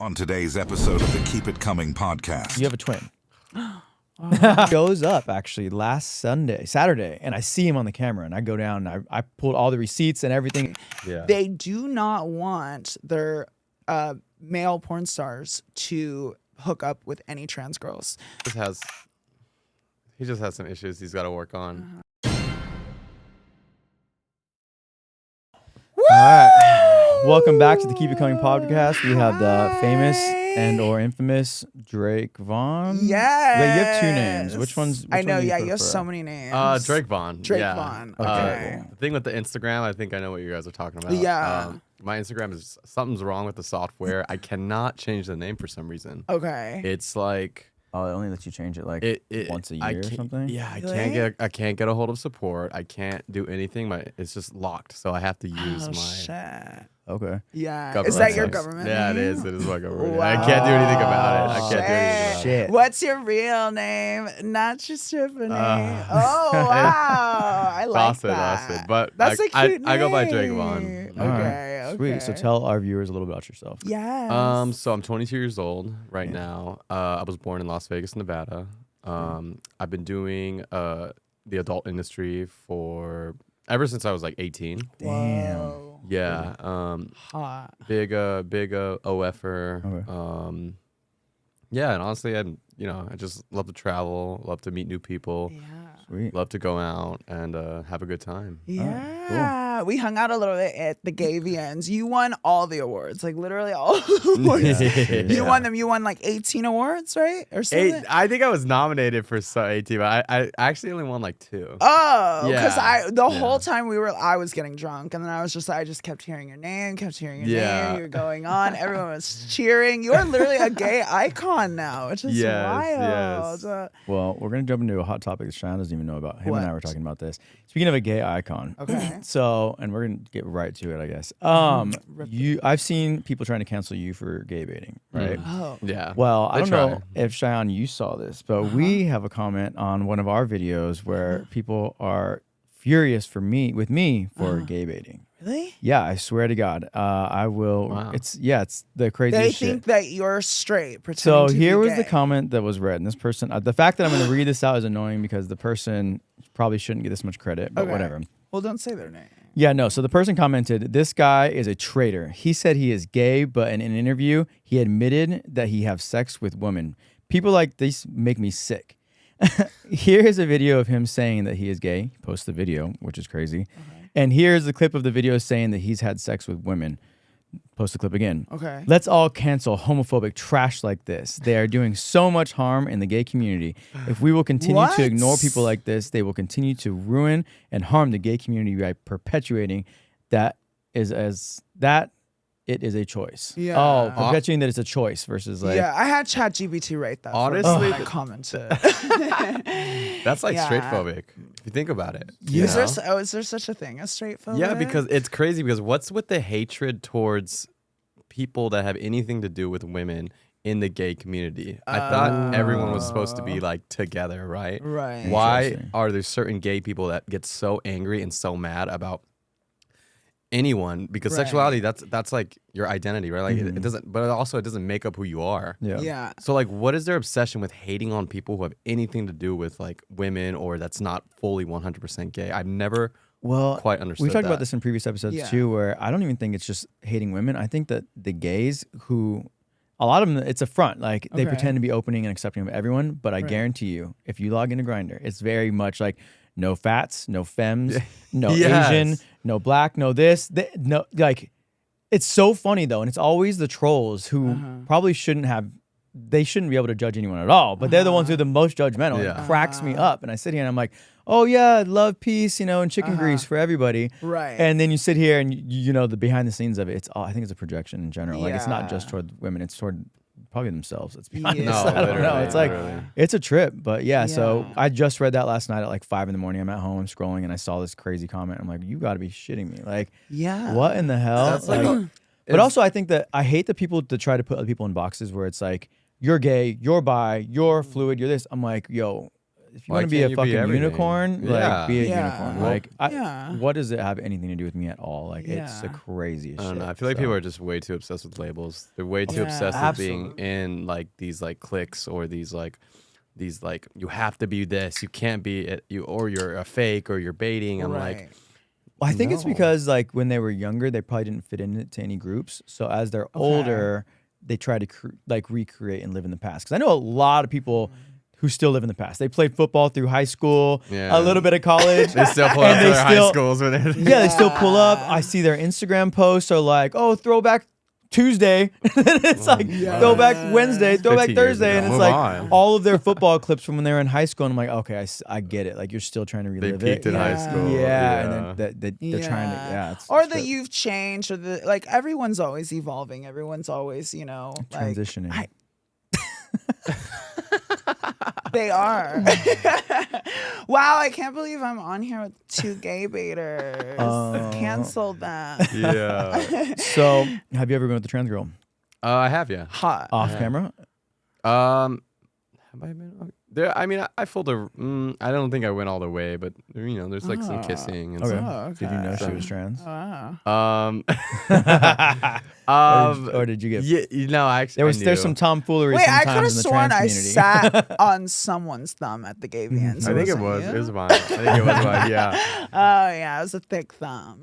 On today's episode of the Keep It Coming podcast. You have a twin. Goes up actually last Saturday, and I see him on the camera, and I go down, and I pulled all the receipts and everything. Yeah. They do not want their male porn stars to hook up with any trans girls. He just has some issues he's got to work on. All right. Welcome back to the Keep It Coming podcast. We have the famous and or infamous Drake Vaughn. Yes. Wait, you have two names. Which one's? I know, one do yeah, you have prefer? so many names. Drake Vaughn. Drake yeah. Vaughn. Okay. Okay. The thing with the Instagram, I think I know what you guys are talking about. Yeah. My Instagram is something's wrong with the software. I cannot change the name for some reason. Okay. It's like Oh, it only lets you change it like once a I year or can't- something. Yeah, Really? I can't get a hold of support. I can't do anything. It's just locked, so I have to use Oh, my shit. Okay. Yeah. government. Is that your name. government Yeah, it name? is. It is my government. Wow. I can't do anything about it. I can't do anything about it. Shit. What's your real name? Not your stripper name. Oh, wow. I like Dawson, that. Dawson. But That's a cute name. I go by Drake Vaughn. All right. Okay, Sweet. So okay. tell our viewers a little bit about yourself. Yes. So I'm 22 years old right now. I was born in Las Vegas, Nevada. I've been doing the adult industry ever since I was like 18. Damn. Whoa. Yeah. Hot. Big OFer. Okay. Yeah, and honestly, I just love to travel, love to meet new people, Yeah. Sweet. love to go out and have a good time. Yeah, we hung out a little bit at the Gay VNs. You won all the awards, like literally all the awards. You won them. You won like 18 awards, right? Or something? I think I was nominated for 18, but I actually only won like 2. Oh, because Yeah. the whole time I was getting drunk, and then I just kept hearing your name, Yeah. name. You're going on. Everyone was cheering. You're literally a gay icon now, which is Yes, wild. yes. Well, we're gonna jump into a hot topic that Shayan doesn't even know about. Him and I were What? talking about this. Speaking of a gay icon. Okay. So, and we're gonna get right to it, I guess. I've seen people trying to cancel you for gay baiting, right? Oh. Yeah. Well, I They don't know try. if Shayan, you saw this, but we have a comment on one of our videos where people are furious with me for gay baiting. Really? Yeah, I swear to God, I will. Wow. It's the They craziest shit. think that you're straight. So pretending to here be was the gay. comment that was read, and this person. The fact that I'm going to read this out is annoying because the person probably shouldn't get this much credit, but Okay. whatever. Well, don't say their name. Yeah, no. So the person commented, "This guy is a traitor. He said he is gay, but in an interview, he admitted that he have sex with women. People like this make me sick." Here is a video of him saying that he is gay. He posts the video, which is crazy. Okay. And here's the clip of the video saying that he's had sex with women. Post the clip again. Okay. Let's all cancel homophobic trash like this. They are doing so much harm in the gay community. If we will continue What? to ignore people like this, they will continue to ruin and harm the gay community by perpetuating that it is a choice. Yeah. Oh, perpetuating that it's a choice versus like. Yeah, I had ChatGPT write that. Honestly, I commented. That's like Yeah. straight phobic, if you think about it. Is you there, know? is there such a thing as straight phobic? Yeah, because it's crazy because what's with the hatred towards people that have anything to do with women in the gay community? I thought everyone was supposed to be like together, right? Right. Why Interesting. are there certain gay people that get so angry and so mad about anyone? Because Right. sexuality, that's like your identity, right? Like it doesn't, but also it doesn't make up who you are. Yeah. Yeah. So like, what is their obsession with hating on people who have anything to do with like women or that's not fully 100% gay? I've never Well, quite understood we talked that. about this in previous episodes Yeah. too, where I don't even think it's just hating women. I think that the gays who, a lot of them, it's a front. Like they Okay. pretend to be opening and accepting of everyone, but I Right. guarantee you, if you log into Grindr, it's very much like no fats, no femmes, no Yes. Asian, no black, no this, no like. It's so funny though, and it's always the trolls who probably shouldn't have. They shouldn't be able to judge anyone at all, but they're the ones who are the most judgmental. Yeah. It cracks me up, and I sit here and I'm like, "Oh yeah, love, peace, and chicken grease for everybody." Right. And then you sit here and the behind the scenes of it. It's all, I think it's a projection in general. Like it's not just Yeah. toward women; it's toward probably themselves. Let's be honest. Yeah. No, I don't know. literally, It's like literally. it's a trip, but yeah. So Yeah. I just read that last night at like 5 a.m. I'm at home, I'm scrolling, and I saw this crazy comment. I'm like, "You got to be shitting me!" Like, Yeah. what in the hell? That's like Like, but also, I think that I hate the people that try to put other people in boxes where it's like, you're gay, you're bi, you're fluid, you're this. I'm like, yo, if you Why want to be a can't you be fucking everything? unicorn, Yeah. like be a Yeah. unicorn. Well, Like, yeah. what does it have anything to do with me at all? Like, it's the Yeah. craziest I don't shit. know. I feel like So- people are just way too obsessed with labels. They're way too Yeah, obsessed with being absolutely. in like these like cliques or these like you have to be this. You can't be it. You're a fake or you're baiting. I'm like, Right. Well, I think it's No. because like when they were younger, they probably didn't fit into any groups. So as they're older, they try to like recreate and live in the past. Because I know a lot of people who still live in the past. They played football through high school, Yeah. a little bit of college. they still pull And up to they their high still- schools when they're Yeah, they still pull up. Yeah. I see their Instagram posts are like, oh, throwback Tuesday. It's like throwback Wednesday, throwback 50 years Thursday. And ago. it's Move like on. all of their football clips from when they were in high school. And I'm like, okay, I get it. Like you're still trying to They relive peaked it. in high Yeah. school. Yeah, and then they're trying to, it's or it's that true. you've changed, or the like. Everyone's always evolving. Everyone's always, like, transitioning. they are. Wow, I can't believe I'm on here with two gay baiters. Cancel that. Yeah. So, have you ever been with a trans girl I have, yeah. Hot. off camera? Have I been? There. I mean, I fooled her. I don't think I went all the way, but there's like some kissing and Okay. stuff. Oh, Did you know she okay. was trans? Wow. Or did you get? Yeah, actually, There's some tomfoolery Wait, I could have sometimes in the sworn trans I community. sat on someone's thumb at the gay Vians. I think it was. It was mine. I think it was mine. Yeah. Oh yeah, it was a thick thumb.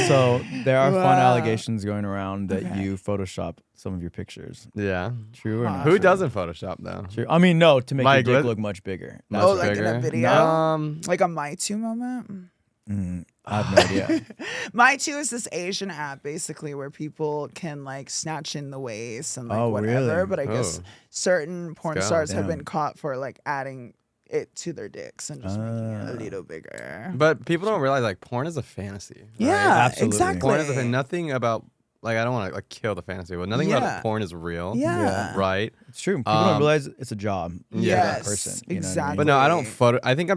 So there are fun Wow. allegations going around that Okay. you Photoshop some of your pictures. Yeah. True or not? Who doesn't Photoshop though? True. I mean, no, to make Mike, your dick what- look much bigger. Much Oh, like in bigger? a video? No. Like a My Too moment. I have no idea. My Too is this Asian app basically where people can like snatch in the waist and like Oh, whatever. really? But I guess Oh. certain porn go. stars have Damn. been caught for like adding it to their dicks and just making it a little bigger. But people don't realize like porn is a fantasy. Right? Yeah, Absolutely. exactly. Porn is a nothing about like I don't want to like kill the fantasy, but nothing Yeah. about porn is real. Yeah. Right. It's true. People don't realize it's a job. for Yeah. that person. You know what I mean? exactly. But no, I don't photo. I think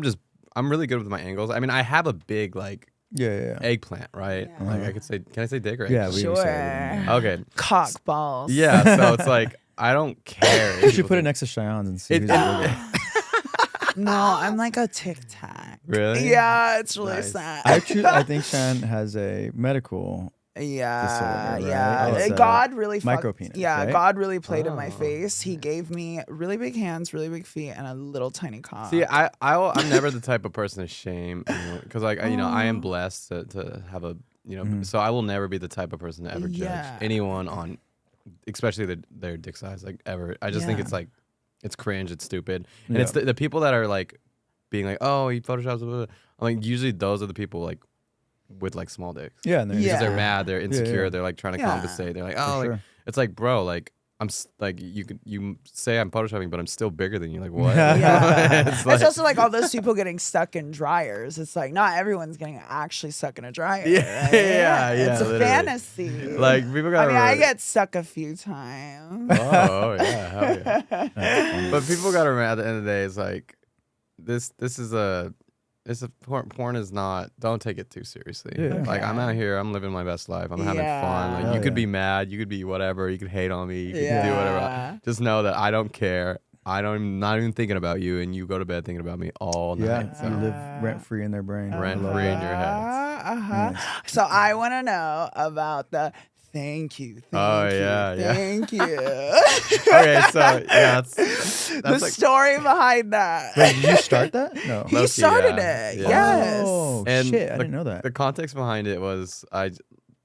I'm really good with my angles. I mean, I have a big like Yeah. eggplant, right? Yeah. Like I could say, can I say dick or Yeah, eggplant? we Sure. say everything. Okay. Cock balls. Yeah. So it's like I don't care. if You should people put it think- next to Shayan's and see It- who's bigger. No, I'm like a Tic Tac. Really? Yeah, it's really Nice. sad. I think Shayan has a medical. Yeah, disorder, right? yeah. Oh, it's a God really micro fucked- penis, Yeah, right? God really played in my Oh. face. He gave me really big hands, really big feet, and a little tiny cock. See, I'm never the type of person to shame because like I am blessed to have a so I will never be the type of person to ever judge Yeah. anyone on, especially their dick size like ever. I just think Yeah. it's like it's cringe, it's stupid, and Yeah. it's the people that are like being like, oh, he photoshops. Blah, blah, blah. I'm like usually those are the people like with like small dicks. Yeah, and they're Because Yeah. they're mad, they're insecure, yeah. they're like trying to Yeah. compensate. They're like, oh, like, sure. it's like, bro, like like you say I'm photoshopping, but I'm still bigger than you. Like what? Yeah. It's It's like- also like all those people getting stuck in dryers. It's like not everyone's getting actually stuck in a dryer. Yeah, right? yeah, It's a literally. fantasy. Like people got. I mean, I get stuck a few times. Oh yeah, hell yeah. But people got to remember at the end of the day, it's like this is a. Porn is not. Don't take it too seriously. Yeah. Like I'm out here. I'm living my best life. I'm having Yeah. fun. Like Hell you could yeah. be mad. You could be whatever. You could hate on me. You could do whatever. Yeah. Just know that I don't care. I'm not even thinking about you, and you go to bed thinking about me all Yeah, night. you So. live rent free in their brain. Rent I love free that. in your head. So I want to know about the thank you. Oh, Thank you, yeah, yeah. Thank you. Okay, so yeah, that's The like story behind that. Wait, did you start that? No. He Low-key, started yeah. it. Yeah. Yes. Oh And shit! I the- didn't know that. the context behind it was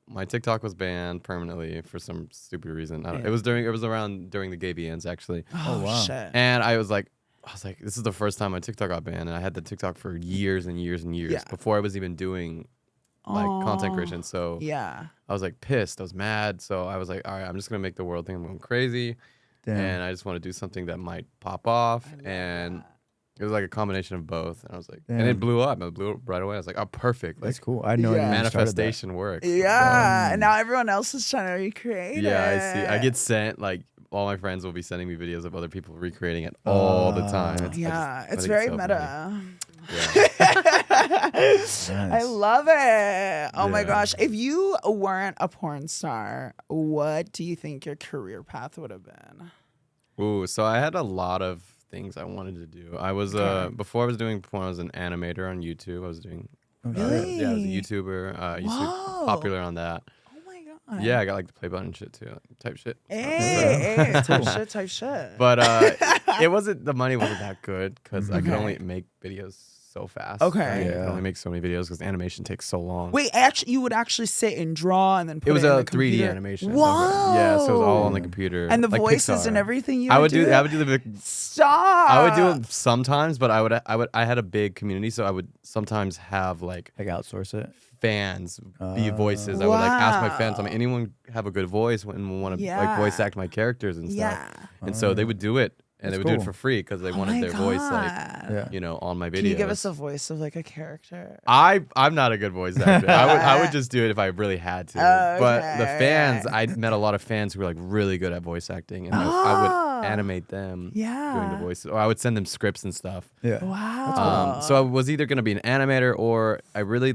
my TikTok was banned permanently for some stupid reason. I don't, it was around during the gay VNs actually, Oh, wow. Shit. and I was like, this is the first time my TikTok got banned, and I had the TikTok for years and years and years Yeah. before I was even doing like content creation. So Yeah. I was like pissed. I was mad. So I was like, all right, I'm just gonna make the world think I'm going crazy, Damn. and I just want to do something that might pop off. And it was like a combination of both. And I was like, and Damn. it blew up. It blew up right away. I was like, oh, perfect. That's Like cool. I know Yeah. manifestation works. Yeah. And now everyone else is trying to recreate it. Yeah, I see. I get sent like all my friends will be sending me videos of other people recreating it all the time. Yeah. I It's think very so funny. meta. Yeah. I love it. Oh my Yeah. gosh. If you weren't a porn star, what do you think your career path would have been? Ooh, so I had a lot of things I wanted to do. I was before I was doing porn, I was an animator on YouTube. I was doing Really? yeah, I was a YouTuber. Used to be popular on that. Oh my god. Yeah, I got like the play button and shit too, like, type shit. Hey, type shit. But it wasn't, the money wasn't that good because I could only make videos so fast. Okay. Right? I Yeah. could only make so many videos because animation takes so long. Wait, actually, you would actually sit and draw and then put it was in a the 3D computer? animation. Whoa. Yeah, so it was all on the computer. And the like voices Pixar. and everything. You I would would do. it? I would do the. Stop. I would do it sometimes, but I had a big community, so I would sometimes have like outsource it. fans be voices. I would like ask my fans, Wow. anyone have a good voice and want to like voice act my characters and stuff. Yeah. And so they would do it, and they That's would do it cool. for free because they Oh wanted my their voice like God. on my videos. Can you give us a voice of like a character? I'm not a good voice actor. I would just do it if I really had to. But the fans, I met a lot of fans who were like really good at voice acting, and I would animate them doing the voices, or I would send them scripts and stuff. Yeah. Wow. So I was either gonna be an animator, or I really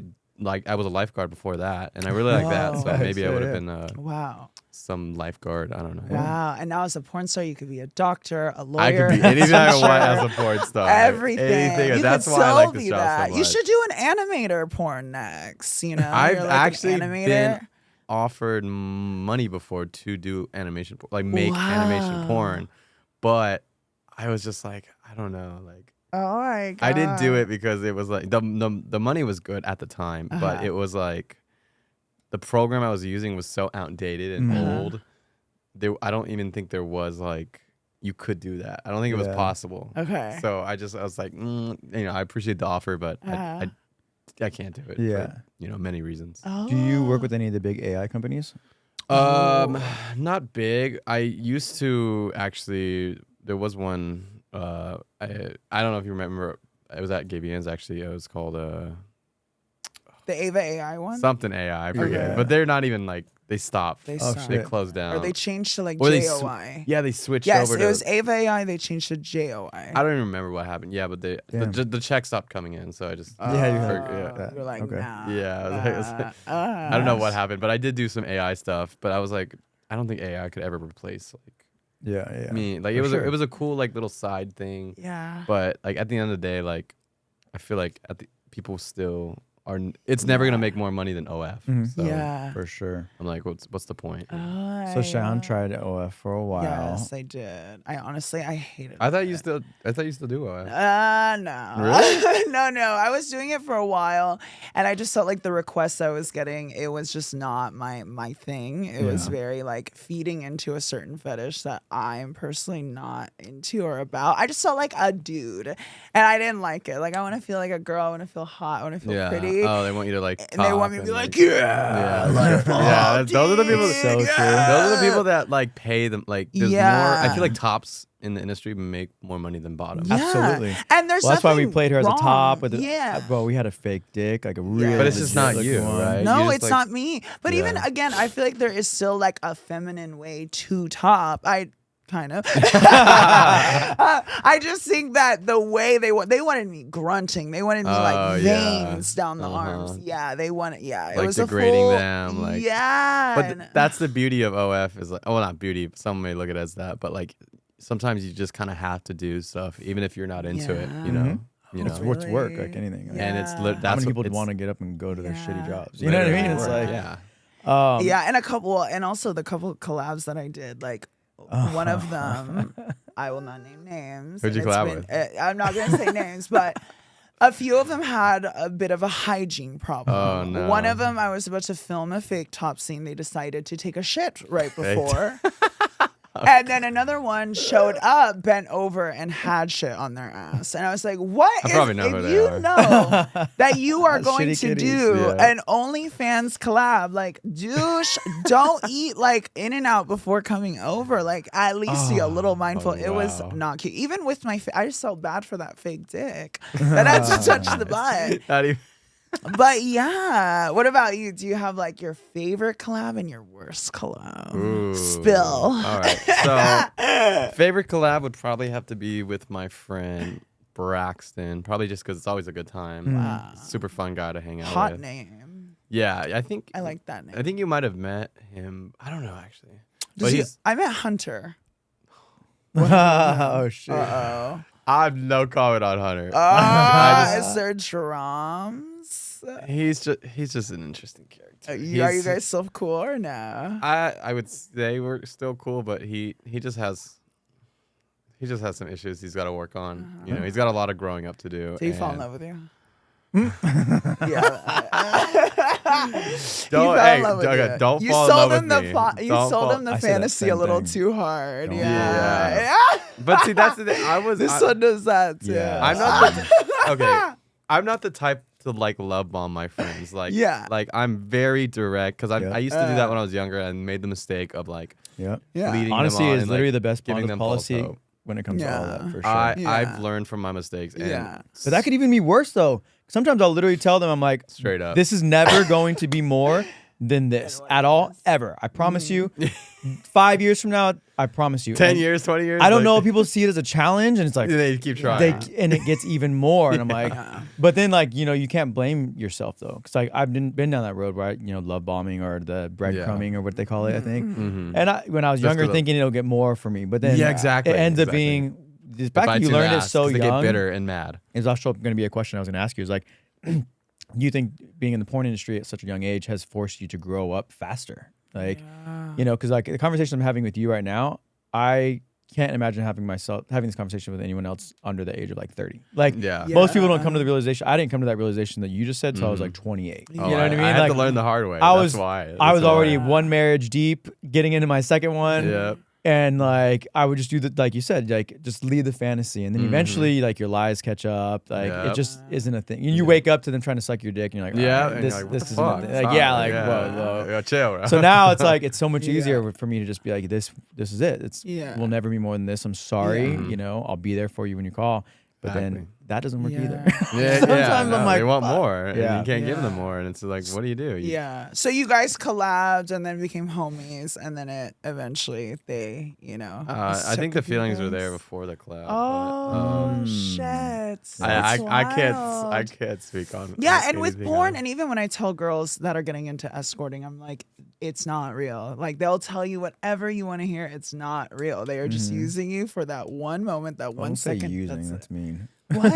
I was a lifeguard before that, and I really like that. So Nice. maybe I would have Yeah. been Wow. some lifeguard. I don't know. Wow. And now as a porn star, you could be a doctor, a lawyer. I could be anything I want as a porn star. Everything. Anything. You That's could why I still like this be job that. so much. You should do an animator porn next. You know, I've You're like actually an animator. been offered money before to do animation, like make animation porn, but I was just like, I don't know, like Oh my god. I didn't do it because it was like the money was good at the time, but it was like the program I was using was so outdated and old. I don't even think there was like you could do that. I don't think it was possible. Okay. So I was like, I appreciate the offer, but I can't do it. Yeah. For, many reasons. Oh. Do you work with any of the big AI companies? Not big. I used to actually. There was one. I don't know if you remember. It was at Gavian's actually. It was called the Ava AI one? something AI. I forget. Okay. But they're not even like they stopped. They Oh, stopped. They shit. closed down. Or they changed to like Or they JOI. yeah, they switched Yes, over it to. was Ava AI. They changed to JOI. I don't even remember what happened. Yeah, but the check stopped coming in, so I just Yeah, you heard yeah. that. You're like, Okay. nah. Yeah, I was like- I don't know what happened, but I did do some AI stuff. But I was like, I don't think AI could ever replace like Yeah. me. Like For sure. it was a cool like little side thing. Yeah. But like at the end of the day, like I feel like people still are. It's never gonna make more money than OF. Mhm. So Yeah. For sure. I'm like, what's the point? So Shayan tried OF for a while. Yes, I did. I hated it. I thought you still do OF. No. Really? No. I was doing it for a while, and I just felt like the requests I was getting, it was just not my thing. It was very like feeding into a certain fetish that I'm personally not into or about. I just felt like a dude, and I didn't like it. Like I want to feel like a girl. I want to feel hot. I want to feel pretty. Oh, they want you to like. And they want me to be like, yeah, yeah. Those are the people. So true. Those are the people that like pay them. Like there's more. I Yeah. feel like tops in the industry make more money than bottoms. Yeah. Absolutely. And there's That's why we nothing played her as a top. wrong. With well, we had a fake dick, like a really. But it's just not legit you, looking one. right? No, You just, it's like- not me. But even Yeah. again, I feel like there is still like a feminine way to top. I kind of. I just think that the way they wanted me grunting. They wanted me like yeah. veins down the arms. Yeah, they wanted. Yeah, it Like was degrading a full, them, like- yeah. But that's the beauty of OF is like, well, not beauty. Some may look at it as that, but like sometimes you just kind of have to do stuff, even if you're not into it. You know. Mhm. You know. It's what's work, Really? like anything. Like, And it's Yeah. that's how many what people it's want to get up and go to their Yeah. shitty jobs? You know what I mean? It's literally like, yeah. Yeah, and and also the couple collabs that I did, like one of them, I will not name names. Who'd you and it's collab with? I'm not going to say names, but a few of them had a bit of a hygiene problem. Oh, no. One of them, I was about to film a fake top scene. They decided to take a shit right before. And then another one showed up, bent over, and had shit on their ass. And I was like, what I if, probably know who if they you are. know that you are going Shitty to kitties. do Yeah. an OnlyFans collab, like, douche, don't eat like In-N-Out before coming over. Like, at least be a little mindful. It was wow. not cute. Even with my, I just felt bad for that fake dick that had to touch the butt. Not even- But yeah, what about you? Do you have like your favorite collab and your worst collab? Ooh. Spill. All right. So, favorite collab would probably have to be with my friend Braxton. Probably just because it's always a good time. Wow. Super fun guy to hang out Hot with. name. Yeah, I think. I like that name. I think you might have met him. I don't know actually. Does But he- he's I met Hunter. Oh shit. Uh-oh. I have no comment on Hunter. Is there drums? He's just an interesting character. Are you guys still cool or no? I would say we're still cool, but he just has some issues he's got to work on. You know, he's got a lot of growing up to do. Did he fall in love with you? Don't You fall in love with me. You sold him the fantasy a little too hard. Yeah. But see, that's the thing. This one does that too. Yeah. I'm not the type to like love bomb my friends. Like, Yeah. like I'm very direct because Yeah. I used to do that when I was younger and made the mistake of like Yeah. leading Honestly, them on it's and, literally like, the best giving bond them of false policy hope. when it comes to all that, for sure. I've learned from my mistakes. And Yeah. But that could even be worse though. Sometimes I'll literally tell them, I'm like, straight up. this is never going to be more than this at all, ever. I promise you. 5 years from now, I promise you. 10 And years, 20 years. I don't like, know if people see it as a challenge, and it's like They keep trying. and it gets even more. And I'm like, but then like, you know, you can't blame yourself though. Because like I've been down that road where I, you know, love bombing or the breadcrumbing or what they call it, I think. And when I was younger, thinking it'll get more for me. But then Yeah, exactly, it ends up exactly. being, the fact that you learned it so young. They get bitter and mad. Is also going to be a question I was going to ask you. Is like, do you think being in the porn industry at such a young age has forced you to grow up faster? Like, you know, because like the conversation I'm having with you right now, I can't imagine having this conversation with anyone else under the age of like 30. Like, most people don't come to the realization. I didn't come to that realization that you just said, so I was like 28. You know what I mean? I had like, to learn the hard way. I That's was why. I was already one marriage deep, getting into my second one. Yep. And like I would just do like you said, like just lead the fantasy, and then eventually like your lies catch up. Like it just isn't a thing. And you wake up to them trying to suck your dick, and you're like, this isn't a thing. Like, whoa. Chill, bro. So now it's like it's so much easier for me to just be like, this is it. It's Yeah. will never be more than this. I'm sorry, you know, I'll be there for you when you call. But then that doesn't work either. Sometimes I'm like, they want fuck. more, and Yeah. you can't give them more, and it's like, what do you do? Yeah. So you guys collabed and then became homies, and then it eventually they, you know. I think the took you feelings were guys. there before the collab. Oh shit! I can't speak on. Yeah, on and with anything porn, else. and even when I tell girls that are getting into escorting, I'm like, it's not real. Like they'll tell you whatever you want to hear. It's not real. They are just using you for that one moment, that one Don't say second. using. That's mean. What?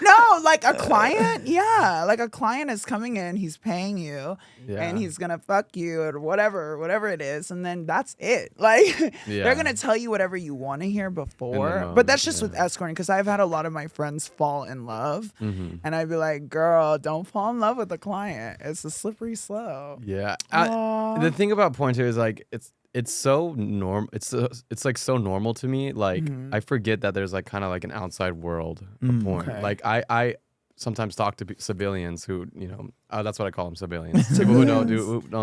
No, like a client. Yeah, like a client is coming in. He's paying you, and he's gonna fuck you or whatever it is, and then that's it. Like they're gonna tell you whatever you want to hear before. moment, But that's just with escorting, because I've had a lot of my friends fall in love, and I'd be like, "Girl, don't fall in love with the client. It's a slippery slope." Yeah. The thing about porn too is like it's so it's like so normal to me. Like I forget that there's like kind of like an outside world of porn. Okay. Like I sometimes talk to civilians who, you know, that's what I call them, civilians. People who don't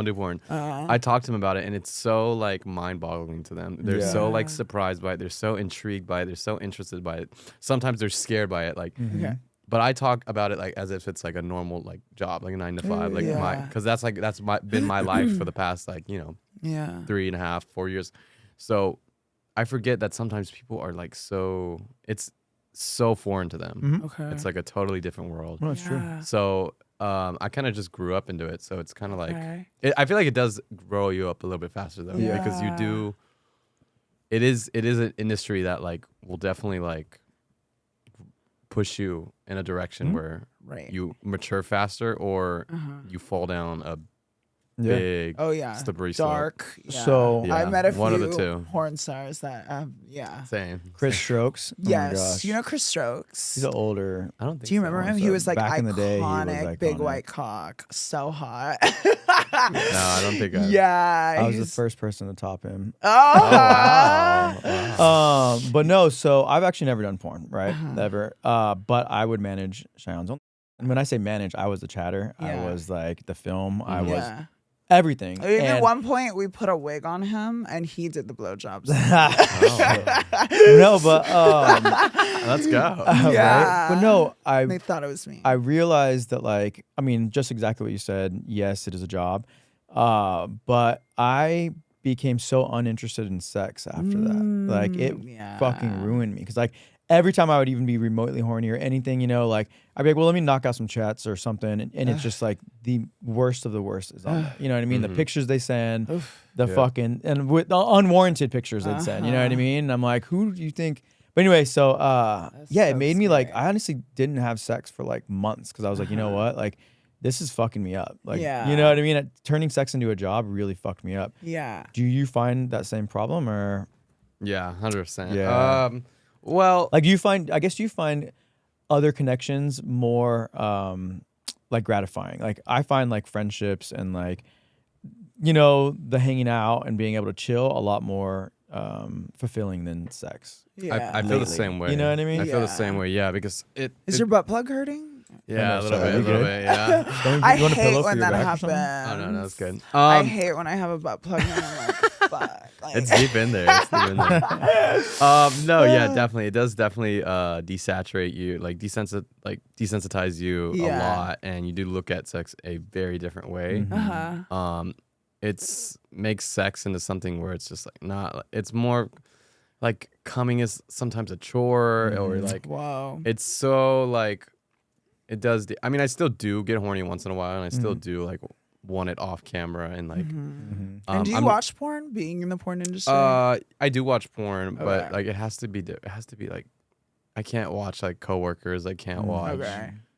do porn. I talk to them about it, and it's so like mind-boggling to them. They're so like surprised by it. They're so intrigued by it. They're so interested by it. Sometimes they're scared by it. Like. But I talk about it like as if it's like a normal like job, like a 9 to 5, like because that's been my life for the past like, you know, 3.5, 4 years. So I forget that sometimes people are like it's so foreign to them. Okay. It's like a totally different world. No, it's true. So I kind of just grew up into it. So it's kind of like I feel like it does grow you up a little bit faster though, because you do. It is an industry that like will definitely like push you in a direction where you mature faster or you fall down a big slippery slope. dark. So I met a one of few the two. porn stars that Same. Chris Strokes. Oh my yes, gosh. you know Chris Strokes. He's an older. I don't think Do you remember him? He So was like back in the day, he was iconic, big iconic. white cock, so hot. No, I don't think I. Yeah, I was the he's- first person to top him. Oh, But no, so I've actually never done porn, right? Never. But I would manage Shayan's own. And when I say manage, I was the chatter. I Yeah. was like the film. I was yeah. everything. Even at And- one point, we put a wig on him, and he did the blowjobs. No, but Let's go. Yeah. right? But no, They thought it was me. I realized that, like, I mean, just exactly what you said. Yes, it is a job. But I became so uninterested in sex after that. Like, it fucking ruined me. Because, like, every time I would even be remotely horny or anything, like I'd be like, well, let me knock out some chats or something. And it's just like the worst of the worst is on there. You know what I mean? The pictures they send, the fucking, and with the unwarranted pictures they'd send, you know what I mean? And I'm like, who do you think? But anyway, so it made me like, I honestly didn't have sex for like months because I was like, you know what? Like, this is fucking me up. Like, you know what I mean? Turning sex into a job really fucked me up. Yeah. Do you find that same problem or? Yeah, 100%. Yeah. Well, like, do you find other connections more like gratifying? Like, I find like friendships and like, the hanging out and being able to chill a lot more fulfilling than sex. Yeah. I feel the same way. You know what I mean? I feel the same way. Yeah, because Is your butt plug hurting? Yeah, Oh, a no, little sorry. bit. Yeah. I You want a hate pillow for when your that back or something? happens. Oh no, that's good. I hate when I have a butt plug and I'm like, fuck. Like, It's deep in there. No, yeah, definitely. It does definitely desaturate you, like desensitize you a lot, and you do look at sex a very different way. It's makes sex into something where it's just like not. It's more like coming is sometimes a chore or like. Whoa. It's so like. It does. I mean, I still do get horny once in a while, and I still do like want it off camera and like. And do you watch porn? Being in the porn industry? I do watch porn, but Okay. like it has to be like, I can't watch like coworkers. I can't watch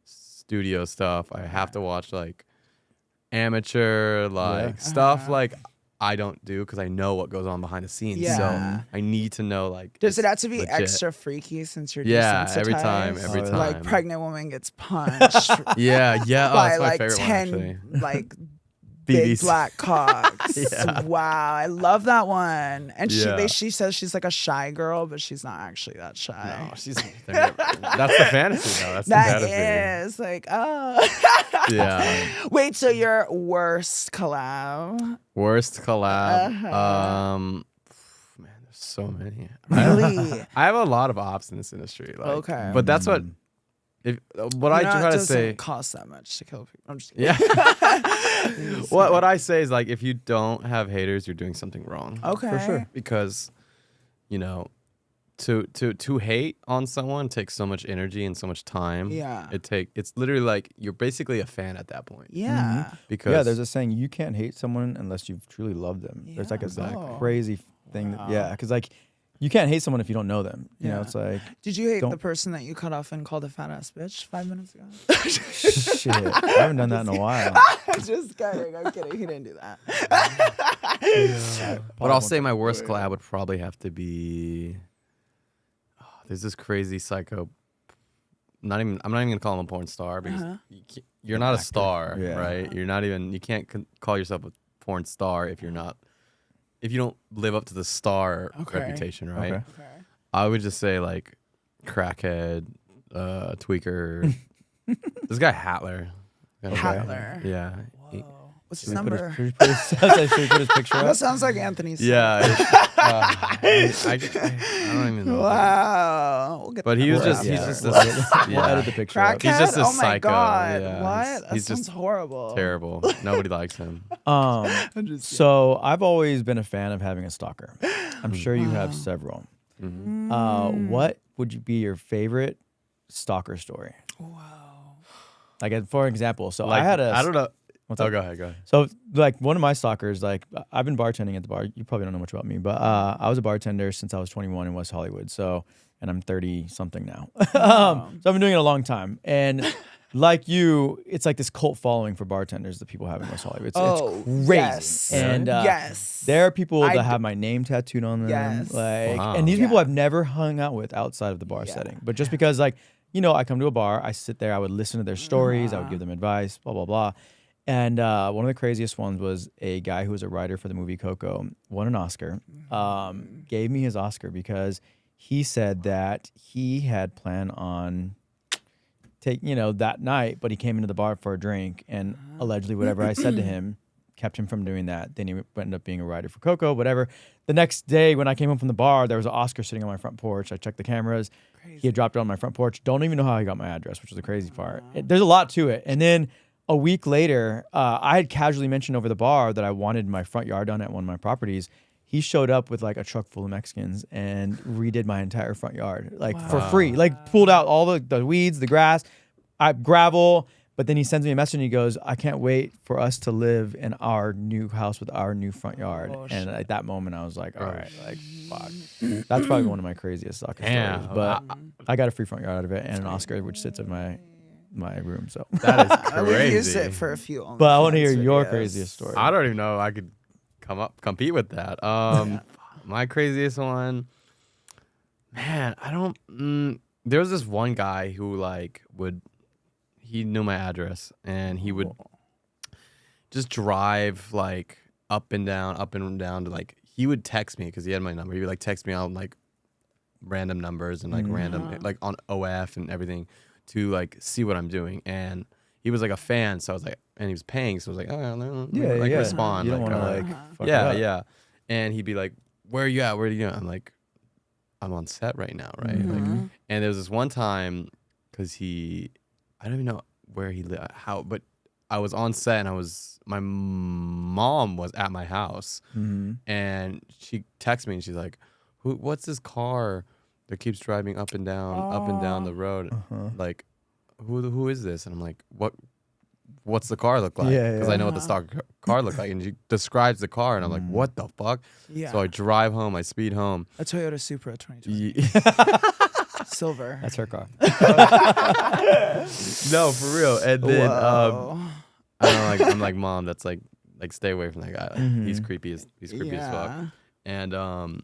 studio stuff. I have to watch like amateur stuff like I don't do because I know what goes on behind the scenes. Yeah. So I need to know like. Does it have to be legit. extra freaky since you're Yeah, desensitized? every time. Like pregnant woman gets punched Yeah. Oh, by that's my like favorite 10 one actually. like big BBs. black cocks. Yeah. Wow, I love that one. And Yeah. she says she's like a shy girl, but she's not actually that shy. No, that's the fantasy though. That's That the fantasy. is like, oh. Yeah. Wait, so your worst collab? Worst collab. Man, there's so many. Really? I have a lot of ops in this industry. Like, Okay. But that's what I try to say. It doesn't cost that much to kill people. I'm just kidding. Yeah. what I say is like if you don't have haters, you're doing something wrong. Okay. For sure. Because, to hate on someone takes so much energy and so much time. Yeah. It's literally like you're basically a fan at that point. Yeah. Because there's a saying, you can't hate someone unless you've truly loved them. There's like a Exactly. crazy thing. Because like you can't hate someone if you don't know them. You know, it's like, Did you hate Don't- the person that you cut off and called a fat ass bitch 5 minutes ago? shit. I haven't done that in a while. Just kidding. I'm kidding. He didn't do that. But I'll say my worst collab would probably have to be. There's this crazy psycho. I'm not even gonna call him a porn star because you're not a star, right? You're not even. You can't call yourself a porn star if you're not. If you don't live up to the star reputation, right? Okay. I would just say like crackhead, tweaker. This guy Hatler. Hatler. Yeah. What's his Should we number? put his picture That up? sounds like Anthony's. Yeah. I don't even know. Wow. We'll get But he that. was just, Yeah. he's just We'll yeah. edit the picture up. Crackhead? He's just a oh my psycho, God. yeah. What? That He's sounds just horrible. terrible. Nobody likes him. So I've always been a fan of having a stalker. I'm sure you have several. What would be your favorite stalker story? Wow. Like for example, so Like, I had a. I don't know. What's Oh, up? go ahead. So like one of my stalkers, like I've been bartending at the bar. You probably don't know much about me, but I was a bartender since I was 21 in West Hollywood. So, and I'm 30 something now. So I've been doing it a long time. And like you, it's like this cult following for bartenders that people have in West Hollywood. It's crazy. Yes. And yes. there are people that have my name tattooed on them. Yes. Like, Wow. and these people Yeah. I've never hung out with outside of the bar setting. But just because like, I come to a bar, I sit there, I would listen to their stories, I would give them advice, blah, blah, blah. And one of the craziest ones was a guy who was a writer for the movie Coco, won an Oscar, gave me his Oscar because he said that he had planned on that night, but he came into the bar for a drink and allegedly whatever I said to him kept him from doing that. Then he ended up being a writer for Coco, whatever. The next day when I came home from the bar, there was an Oscar sitting on my front porch. I checked the cameras. He had dropped it on my front porch. Don't even know how he got my address, which was the crazy part. There's a lot to it. And then a week later, I had casually mentioned over the bar that I wanted my front yard done at one of my properties. He showed up with like a truck full of Mexicans and redid my entire front yard, like for free. Like pulled out all the weeds, the grass, gravel. But then he sends me a message and he goes, "I can't wait for us to live in our new house with our new front yard." And at that moment, I was like, "All right, like fuck." That's probably one of my craziest stalker stories. But I got a free front yard out of it and an Oscar, which sits in my room. So That is crazy. We've used it for a few. but I want to hear OnlyFans your videos. craziest story. I don't even know if I could compete with that. My craziest one, man, I don't. There was this one guy who like he knew my address and he would just drive like up and down to like, he would text me because he had my number. He would like text me on like random numbers and like random, like on OF and everything to like see what I'm doing. And he was like a fan. So I was like, and he was paying. So I was like, oh, respond. You don't like, want to like fuck it yeah, up. yeah. And he'd be like, where are you at? Where are you at? I'm like, I'm on set right now, right? Like, and there was this one time because I don't even know where he lived, but I was on set and my mom was at my house and she texted me and she's like, what's this car that keeps driving up and down the road? Like, who is this? And I'm like, what's the car look like? Because I know what the stock car looked like. And she describes the car and I'm like, what the fuck? Yeah. So I drive home, I speed home. A Toyota Supra 2020. Silver. That's her car. No, for real. And then Whoa. I'm like, Mom, that's like stay away from that guy. Like, he's creepy as fuck. And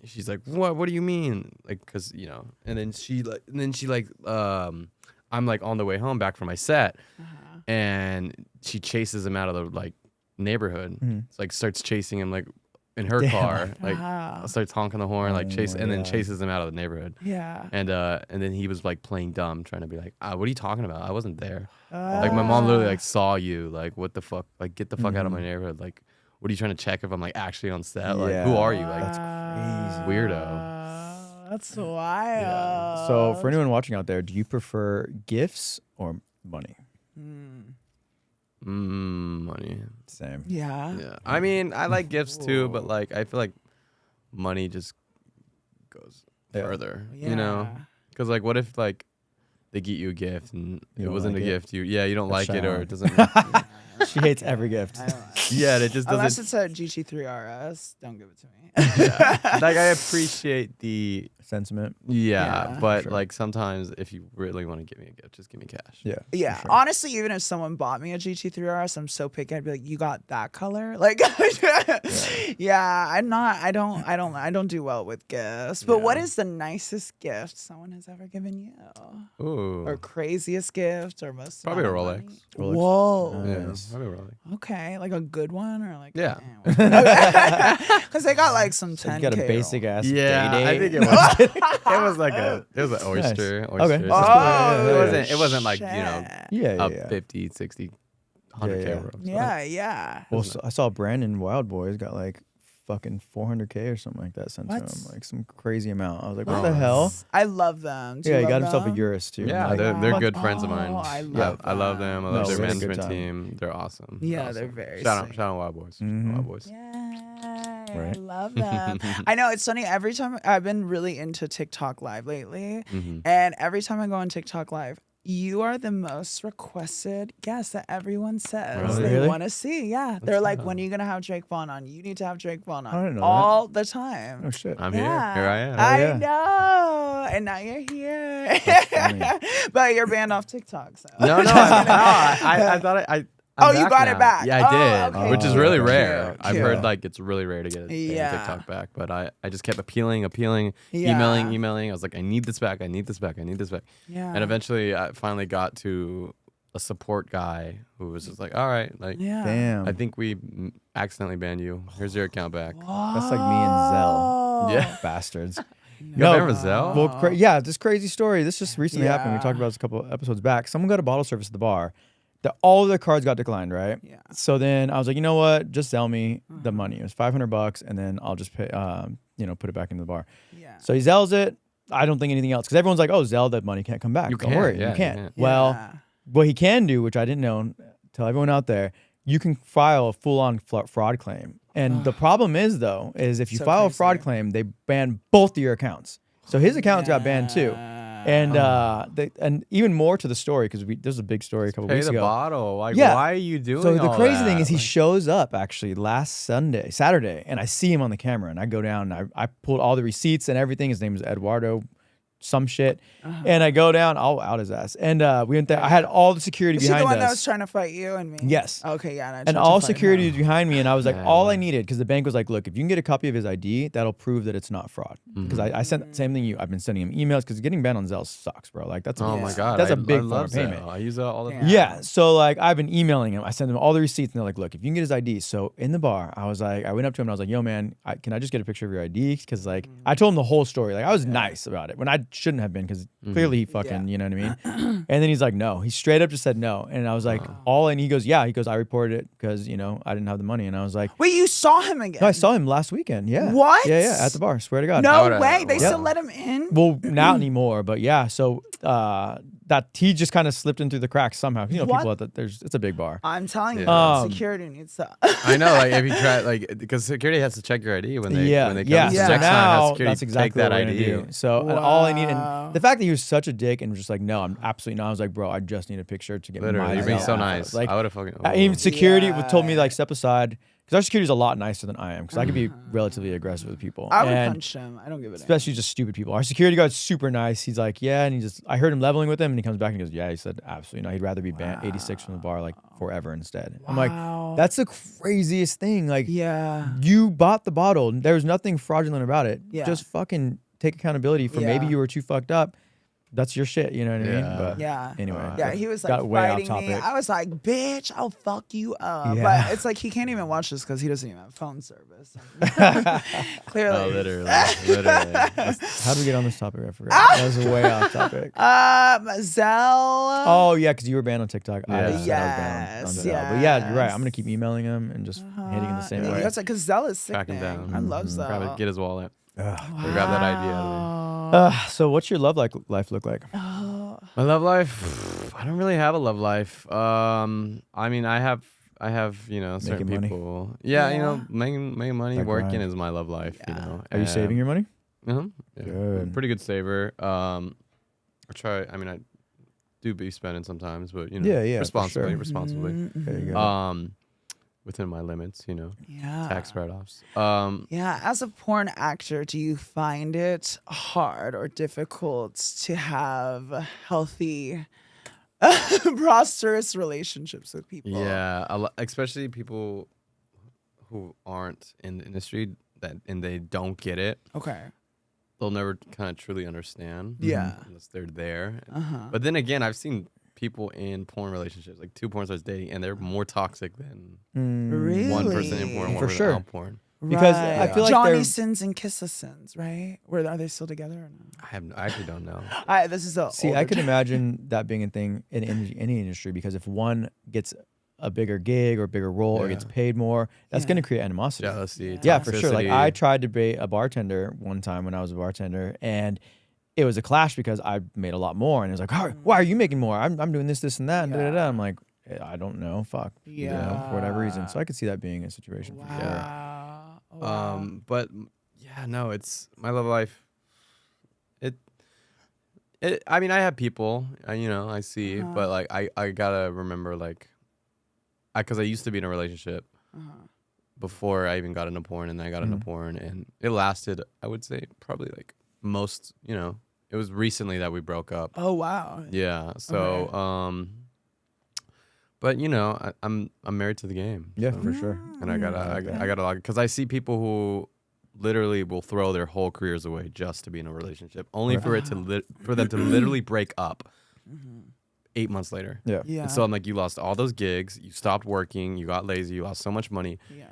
she's like, what do you mean? Like, cause and then she I'm like on the way home back from my set, and she chases him out of the like neighborhood. It's like starts chasing him like in her car, like starts honking the horn, like then chases him out of the neighborhood. Yeah. And then he was like playing dumb, trying to be like, what are you talking about? I wasn't there. Like my mom literally like saw you. Like, what the fuck? Like, get the fuck out of my neighborhood. Like, what are you trying to check if I'm like actually on set? Like, who are you? Like, That's crazy. Weirdo. That's wild. Yeah. So for anyone watching out there, do you prefer gifts or money? Money. Same. Yeah. Yeah. I mean, I like gifts too, but like I feel like money just goes further. You know? Because like, what if like they get you a gift and it wasn't a gift? You don't like it or it doesn't. She hates every gift. Yeah, it just doesn't. Unless it's a GT3 RS, don't give it to me. Like, I appreciate the sentiment. but sure. like sometimes if you really want to give me a gift, just give me cash. Yeah. Sure. Honestly, even if someone bought me a GT3 RS, I'm so picky. I'd be like, "You got that color?" Like, I don't do well with gifts. But what is the nicest gift someone has ever given you? Ooh. Or craziest gift, or most Probably a amount of Rolex. money? Whoa. Yeah, probably Rolex. Okay, like a good one, or like Yeah. because they got like some So 10K. you got a basic ass Yeah, day I think date. it was like an oyster. Nice. oyster. Okay. So it wasn't like, Yeah. 50, 60, 100K. Yeah. Bro. So. Yeah. Well, so I saw Brandon Wild Boys got like fucking 400K or something like that sent to him, like some crazy amount. I was like, what the hell? I love them. Do you Yeah, he love got himself a them? Urus too. Yeah, Like, they're good friends of mine. I love I love them. I love No, their we had a good management time. team. They're awesome. Yeah, Awesome. they're very shout sweet. out Wild Boys. Wild Boys. Yay, I Right. love them. I know it's funny. Every time I've been really into TikTok Live lately, Mm-hmm. and every time I go on TikTok Live, you are the most requested guest that everyone says they Really? want to see. Yeah, they're like, when are you gonna have Drake Vaughn on? You need to have Drake Vaughn I on didn't know all the time. Oh shit. I'm Yeah. here. Here I am. I yeah. know, and now you're here. funny. But you're banned off TikTok. So. No, I'm not. I thought I'm Oh, you back got it now. back. Yeah, I did, Oh, okay. which is really rare. Cute. I've heard like it's really rare to get a Yeah. TikTok back, but I just kept appealing, Yeah. emailing. I was like, I need this back. Yeah. And eventually, I finally got to a support guy who was just like, all right, like, Yeah. Damn. I think we accidentally banned you. Here's your account back. That's like me and Zell. Yeah. Bastards. You ever Zell? Well, yeah, this crazy story. This just recently happened. We Yeah. talked about this a couple episodes back. Someone got a bottle service at the bar. All of their cards got declined, right? Yeah. So then I was like, you know what? Just sell me the money. It was $500, and then I'll just pay, put it back into the bar. Yeah. So he Zells it. I don't think anything else because everyone's like, oh, Zell, that money can't come back. You Don't can't, worry, yeah, you can't. you can't. Well, Yeah. what he can do, which I didn't know, tell everyone out there, you can file a full-on fraud claim And the problem is though, is if you So file a crazy. fraud claim, they ban both of your accounts. So his accounts got banned too. And and even more to the story, because there's a big story a couple Pay weeks the ago. bottle. Like, Yeah. why are you doing So the all crazy that? thing is he Like, shows up actually last Saturday, and I see him on the camera, and I go down and I pulled all the receipts and everything. His name is Eduardo, some shit. And I go down, I'll out his ass. And we went there. I had all the security Is he behind the one us. that was trying to fight you and me? Yes. Okay, yeah. And all security was behind me, and I was like, Yeah, all I wow. needed, because the bank was like, look, if you can get a copy of his ID, that'll prove that it's not fraud. Because I sent the same thing I've been sending him emails, because getting banned on Zelle sucks, bro. Like that's Oh my god, that's a a big form of payment. I use that all the time. Yeah. So like I've been emailing him. I sent him all the receipts, and they're like, look, if you can get his ID. So in the bar, I was like, I went up to him and I was like, yo, man, can I just get a picture of your ID? Because like I told him the whole story. Like I was nice about it when I shouldn't have been, because clearly he fucking, you know what I mean? And then he's like, no. He straight up just said no. And I was like, and he goes, yeah. He goes, I reported it because, you know, I didn't have the money. And I was like, Wait, you saw him again? no, I saw him last weekend. Yeah. What? Yeah, at the bar. Swear to God. No would've- way. They Yep. still let him in? Well, not anymore, but yeah. So that he just kind of slipped in through the cracks somehow. You know, What? people at it's a big bar. I'm telling you, Yeah. security needs to. I know, like if you try, like because security has to check your ID when they yeah, when they come. yeah. So So next time, have now security that's exactly take that what we're ID. gonna do. So and all I need, Wow. and the fact that he was such a dick and was just like, no, I'm absolutely not. I was like, bro, I just need a picture to get Literally, my you're being Zelle so off of. nice. Like, I would have fucking. even security told me Yeah. like step aside, because our security is a lot nicer than I am, because I could be relatively aggressive with people. I would And punch him. I don't give a damn. especially just stupid people. Our security guard's super nice. He's like, yeah, and I heard him leveling with him, and he comes back and he goes, yeah. He said, absolutely not. He'd rather be banned 86 from the bar like forever instead. I'm like, that's the craziest thing. Like, Yeah. you bought the bottle. There was nothing fraudulent about it. Yeah. Just fucking take accountability for maybe Yeah. you were too fucked up. That's your shit. You know what I mean? Yeah. But Yeah. anyway. Yeah, he was like got way off fighting me. topic. I was like, bitch, I'll fuck you up. Yeah. But it's like he can't even watch this because he doesn't even have phone service. Clearly. Oh, literally. How do we get on this topic? I forgot. That was way off topic. Zell. Oh yeah, because you were banned on TikTok. I Yeah. just said I was banned on Yes, Zelle. But yeah, you're right. I'm yes. gonna keep emailing him and just hitting him the same way. That's like, because Zell is Track him sickening. down. I love Zell. Probably get his wallet. Ugh. Or grab that ID out of there. So what's your love life look like? My love life, I don't really have a love life. I mean, I have, you know, certain Making money. people. Yeah, you Yeah. know, making money, That working grind. is my love life. You Yeah. know, Are you saving your money? Uh-huh. Yeah. Good. Pretty good saver. I try. I mean, I do be spending sometimes, but you know, Yeah, for responsibly, sure. responsibly. There you go. Within my limits, you know, Yeah. tax write-offs. Yeah, as a porn actor, do you find it hard or difficult to have healthy, prosperous relationships with people? Yeah, especially people who aren't in the industry and they don't get it. Okay. They'll never kind of truly understand. Yeah. Unless they're there. Uh-huh. But then again, I've seen people in porn relationships, like two porn stars dating, and they're more toxic than Really? one person in porn, and one For person sure. out porn. Because I feel like Johnny they're- Sins and Kissa Sins, right? Are they still together or no? I actually don't know. This is a See, I could imagine that being a thing in any industry, because if one gets a bigger gig or bigger role or Yeah. gets paid more, that's Yeah. going to create animosity. Jealousy. Yeah, for sure. Like toxicity. I tried to be a bartender one time when I was a bartender, and it was a clash because I made a lot more, and it was like, why are you making more? I'm doing this, and that, and da, da, da. I'm like, I don't know, fuck, you know, for whatever reason. So I could see that being a situation for sure. Wow. But yeah, no, it's my love life. I mean, I have people, you know, I see, but like, I gotta remember, like, because I used to be in a relationship before I even got into porn, and then I got into porn, and it lasted, I would say, probably like most, you know, it was recently that we broke up. Oh wow. Yeah. So, but you know, I'm married to the game. Yeah, so- for sure. And I gotta like, because I see people who literally will throw their whole careers away just to be in a relationship, only for it to for them to literally break up 8 months later. Yeah. Yeah. And so I'm like, you lost all those gigs, you stopped working, you got lazy, you lost so much money, Yeah.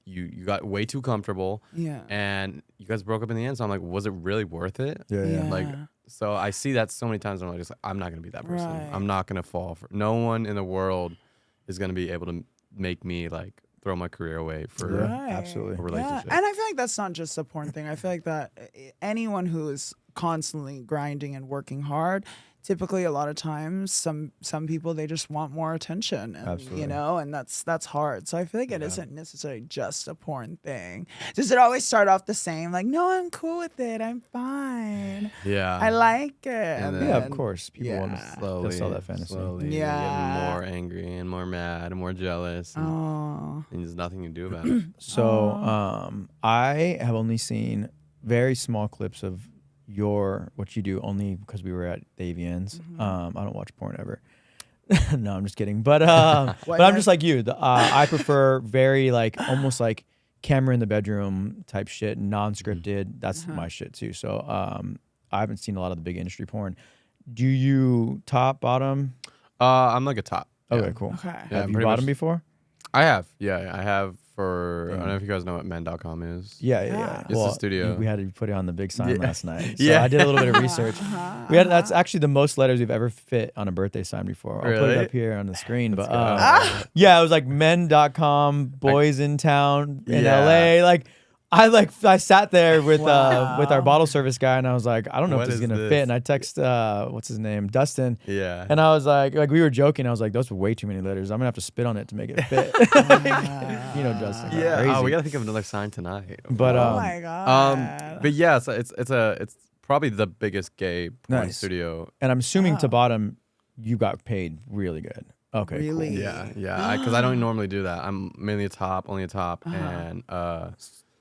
you got way too comfortable, Yeah. and you guys broke up in the end. So I'm like, was it really worth it? Yeah, yeah. Like, so I see that so many times, and I'm just like, I'm not gonna be that person. Right. I'm not gonna fall for. No one in the world is gonna be able to make me like throw my career away for Yeah, absolutely. a relationship. Yeah. And I feel like that's not just a porn thing. I feel like that anyone who is constantly grinding and working hard typically a lot of times some people, they just want more attention, and, Absolutely. you know, and that's hard. So I feel like it isn't necessarily just a porn thing. Does it always start off the same, like, no, I'm cool with it, I'm fine, Yeah. I like it, and then- Yeah, of then- course. People want yeah. to Slowly, sell that fantasy. Slowly, Yeah. they get more angry and more mad and more jealous, and there's nothing you do about it. So I have only seen very small clips of what you do, only because we were at the AVNs. I don't watch porn ever. No, I'm just kidding. But I'm just like you. I prefer very like almost like camera in the bedroom type shit, non-scripted. That's my shit too. So I haven't seen a lot of the big industry porn. Do you top, bottom? I'm like a top. Okay, Yeah. cool. Okay. Yeah, Have you pretty bottom much. before? I have. Yeah, I have for. I don't know if you guys know what men.com is. Yeah. It's a studio. We had to put it on the big sign last night. So Yeah. I did a little bit of research. That's actually the most letters we've ever fit on a birthday sign before. I'll put it Really? up here on the screen. But go. yeah, it was like men.com, boys in town in Yeah. LA. Like I sat there with our bottle service guy, and I was like, I don't know What if this is is gonna this? fit. And I text what's his name, Dustin. Yeah. And I was like we were joking. I was like, those are way too many letters. I'm gonna have to spit on it to make it fit. You know, Dustin. yeah. Crazy. Oh, we gotta think of another sign tonight. But Oh my god. But yeah, so it's probably the biggest gay porn Nice. studio. And I'm assuming to bottom, you got paid really good. Okay, Really? cool. Yeah. Because I don't normally do that. I'm mainly a top, only a top, and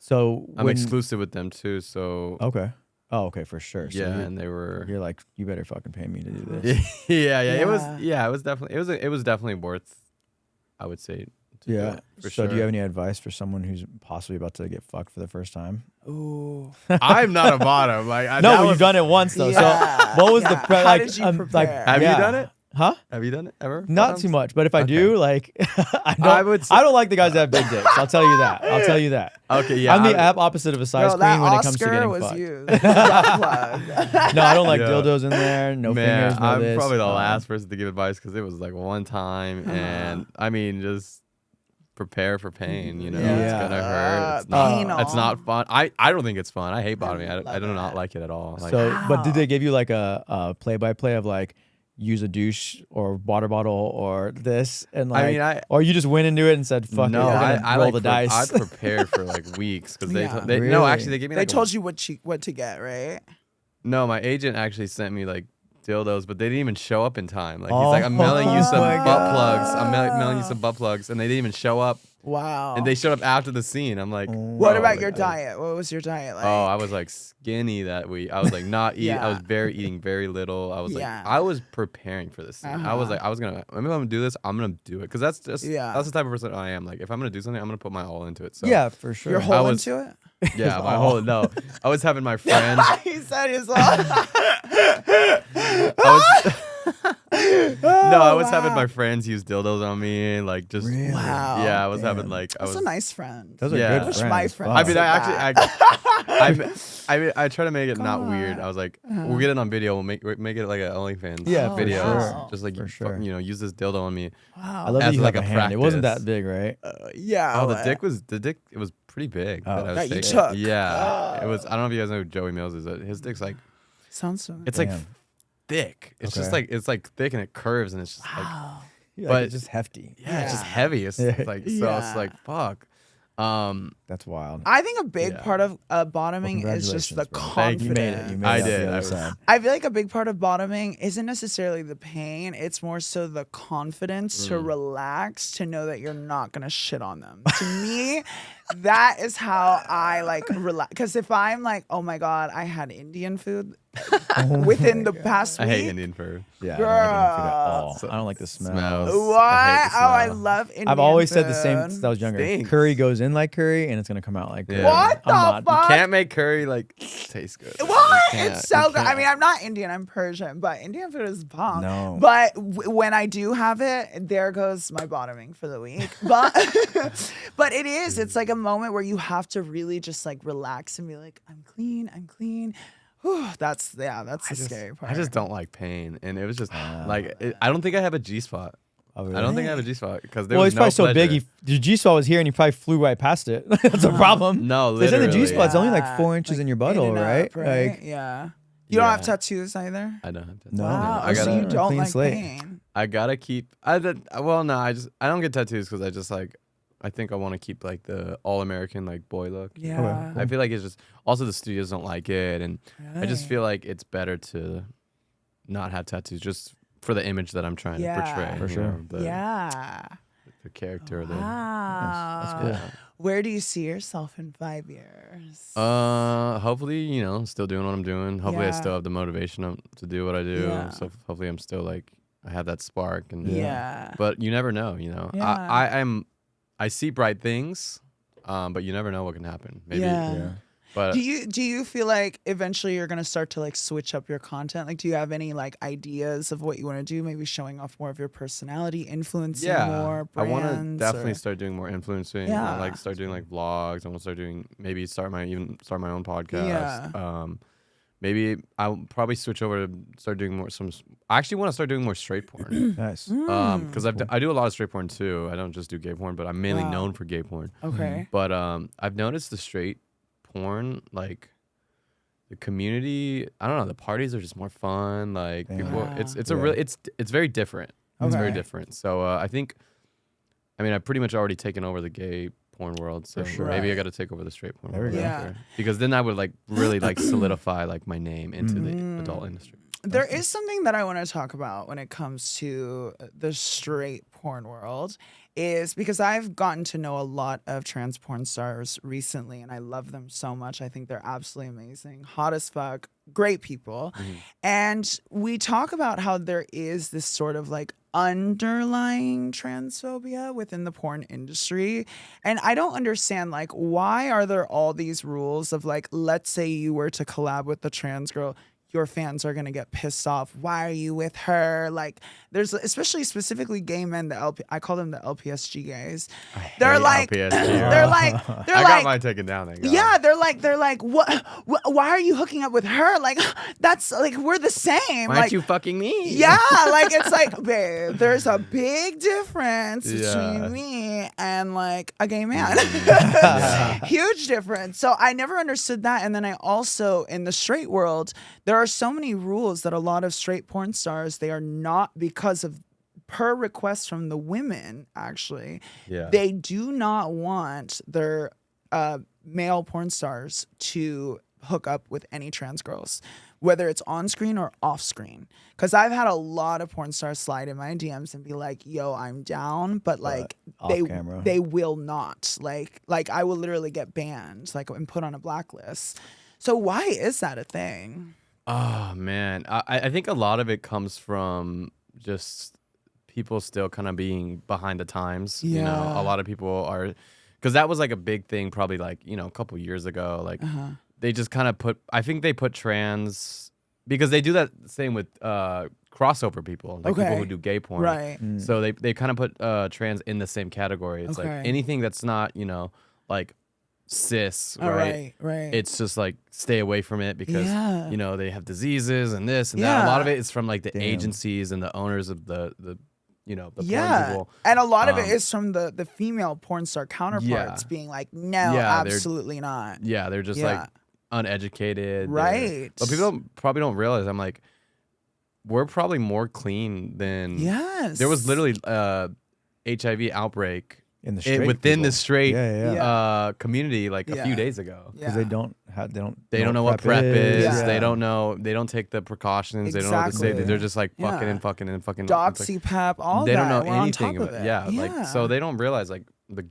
So I'm exclusive with them too. So Okay. Oh, okay, for sure. So yeah, you're, and they were. you're like, you better fucking pay me to do this. yeah. It was. Yeah. Yeah, it was definitely. It was definitely worth. I would say. To do Yeah. it, for So sure. do you have any advice for someone who's possibly about to get fucked for the first time? Ooh. I'm not a bottom. Like No, but you've done it once though. Yeah, So what was the yeah. pre- How like? did you like, prepare? Have yeah. you done it? Huh? Have you done it ever? Not Bottoms? too much, but if I Okay. do, like, I I would say- don't like the guys that have big dicks. I'll tell you that. Okay, yeah. I'm the opposite of a size No, queen that when it comes to Oscar getting was fucked. you. Butt plug. No, I don't like Yeah. dildos in there. No Man, fingers. No I'm this. probably the last person to give advice because it was like one time, and I mean, just prepare for pain. You know, it's Yeah. gonna hurt. It's Pain not. It's on. not fun. I don't think it's fun. I hate bottoming. I love do not it. like it at all. Like, So, but did they give you like a play-by-play of like use a douche or water bottle or this and like, mean, or you just went into it and said, "Fuck no, it, we're gonna I roll like the dice." I prepared for like weeks because Yeah. they no, Really? actually they gave me. They Like told you what to get, right? No, my agent actually sent me like dildos, but they didn't even show up in time. Like he's Oh like, I'm mailing you some my butt plugs. I'm mailing you some butt plugs, and they didn't even show up. Wow. And they showed up after the scene. I'm like, What bro, about like, your diet? What was your diet like? Oh, I was like skinny that week. I was like not eating. I was eating very little. I was Yeah. like, I was preparing for this thing. I was like, if I'm gonna do this, I'm gonna do it because that's just that's the type of person I am. Like if I'm gonna do something, I'm gonna put my all into it. So Yeah, for sure. You're whole was- into it? yeah, my whole no. I was having my friends. He said he's like, I was having my friends use dildos on me and like just Really? wow. yeah, I was having like I That's was a nice friend. Those are Yeah. good Wish friends. my Fuck. friends I mean, Said I try to make it not weird. I was like, we'll get it on video. We'll make it like an OnlyFans Yeah, for video. sure. Just like For sure. use this dildo on me. I love that as you like have a a hand. It wasn't practice. that big, right? Yeah. Oh, but- the dick. It was pretty big. Oh. That I was That you taking. took. Yeah, it was. I don't know if you guys know who Joey Mills is. His dick's like Sounds so. it's like Damn. thick. It's just Okay. like it's like thick and it curves and it's just like Yeah, But- it's just hefty. yeah, it's just Yeah. heavy. It's Yeah. like so Yeah. it's like fuck. That's wild. I think a big Yeah. part of bottoming is just the Congratulations, bro. confidence. You made it. You made I it out the did. other I was- side. I feel like a big part of bottoming isn't necessarily the pain. It's more so the confidence to relax, to know that you're not going to shit on them. To me, that is how I like relax. Because if I'm like, oh my God, I had Indian food within the past I week. hate Indian food. Yeah, I don't like Indian food at all. So- I don't like the smell. smells. What? I hate the Oh, I smell. love Indian I've always said the same food. since I was younger. Stinks. Curry goes in like curry, and it's gonna come out like curry. Yeah. What the I'm not- fuck? Can't make curry like taste good. What? You can't. It's so You good. I can't. mean, I'm not Indian. I'm Persian, but Indian food is bomb. No. But when I do have it, there goes my bottoming for the week. But but it is. It's like a moment where you have to really just like relax and be like, I'm clean. I'm clean. Whew, that's the scary part. I just don't like pain, and it was just like I don't think I have a G spot. Oh, really? I don't think I have a G spot because there Well, was it's no probably so big. pleasure. The G spot was here, and he probably flew right past it. That's a problem. No, They said the G literally. spot's only like Yeah, 4 inches like in your in butthole, and right? up, right? Like, Yeah. You don't have tattoos either? I don't have tattoos. No. Wow. I So gotta- you don't Clean like slate. pain. I gotta keep. I don't get tattoos because I just like. I think I want to keep like the all American like boy look. Yeah. I feel like it's just also the studios don't like it, and I just feel like it's better to not have tattoos just for the image that I'm trying to portray. For you sure. know, the character. Wow. That's cool. Where do you see yourself in 5 years? Hopefully, still doing what I'm doing. Hopefully, I Yeah. still have the motivation to do what I do. Yeah. So hopefully, I'm still like I have that spark. And Yeah. But you never know. Yeah. I see bright things, but you never know what can happen. Maybe. Yeah. But Do you feel like eventually you're gonna start to like switch up your content? Like, do you have any like ideas of what you want to do? Maybe showing off more of your personality, influencing more I brands. want to definitely or- start doing more influencing. Yeah. I like start doing like vlogs. I want to start my own podcast. Yeah. Maybe I'll probably switch over to start doing more. I actually want to start doing more straight porn. Nice. Because I do a lot of straight porn too. I don't just do gay porn, but I'm mainly Wow. known for gay porn. Okay. But I've noticed the straight porn, like the community. I don't know. The parties are just more fun. Like people, Wow. it's very different. It's very Okay. different. So I've pretty much already taken over the gay porn world. So For sure. maybe I Right. got to take over the straight porn There we world. go. Yeah. after. Because then I would like really like solidify like my name into the adult industry. There is something that I want to talk about when it comes to the straight porn world, is because I've gotten to know a lot of trans porn stars recently, and I love them so much. I think they're absolutely amazing, hot as fuck, great people. And we talk about how there is this sort of like underlying transphobia within the porn industry. And I don't understand, like, why are there all these rules of like, let's say you were to collab with the trans girl, your fans are gonna get pissed off. Why are you with her? Like, there's especially specifically gay men. I call them the LPSG gays. They're hate like, LPSG. they're like, they're I like, got mine taken down. Thank God. yeah, they're like, what? Why are you hooking up with her? Like, that's like we're the same. Why like, aren't you fucking me? yeah, like it's like, babe, there's a big difference Yeah. between me and like a gay man. Yeah. Huge difference. So I never understood that. And then I also, in the straight world, there are so many rules that a lot of straight porn stars, they are not, because of per request from the women, actually, Yeah. they do not want their male porn stars to hook up with any trans girls, whether it's on screen or off screen. Because I've had a lot of porn stars slide in my DMs and be like, yo, I'm down, but like off camera. they will not. Like I will literally get banned, like, and put on a blacklist. So why is that a thing? Oh man, I think a lot of it comes from just people still kind of being behind the times. You know, Yeah. a lot of people are, because that was like a big thing probably like, a couple years ago. Like they just kind of I think they put trans, because they do that same with crossover people, like people who do gay porn. Right. So they kind of put trans in the same category. It's like Okay. anything that's not, like cis, right? Right. It's just like stay away from it because Yeah. they have diseases and this and that. A lot of Yeah. it is from like the Damn. agencies and the owners of the porn yeah, people. and a lot of it is from the female porn star counterparts Yeah. being like, no, Yeah, they're- absolutely not. Yeah, they're just Yeah. like uneducated. Right. But people probably don't realize. I'm like, we're probably more clean than. Yes. There was literally HIV outbreak In the straight within the people. straight Yeah. community like a Yeah. few days ago. Because they don't Know what prep is. Yeah. They don't know. They don't take the precautions. They don't know what to say. Exactly. They're just like fucking Yeah. and fucking and fucking. Doxy pep, all they that. don't know We're anything on top about of it. Yeah, like so they don't realize like the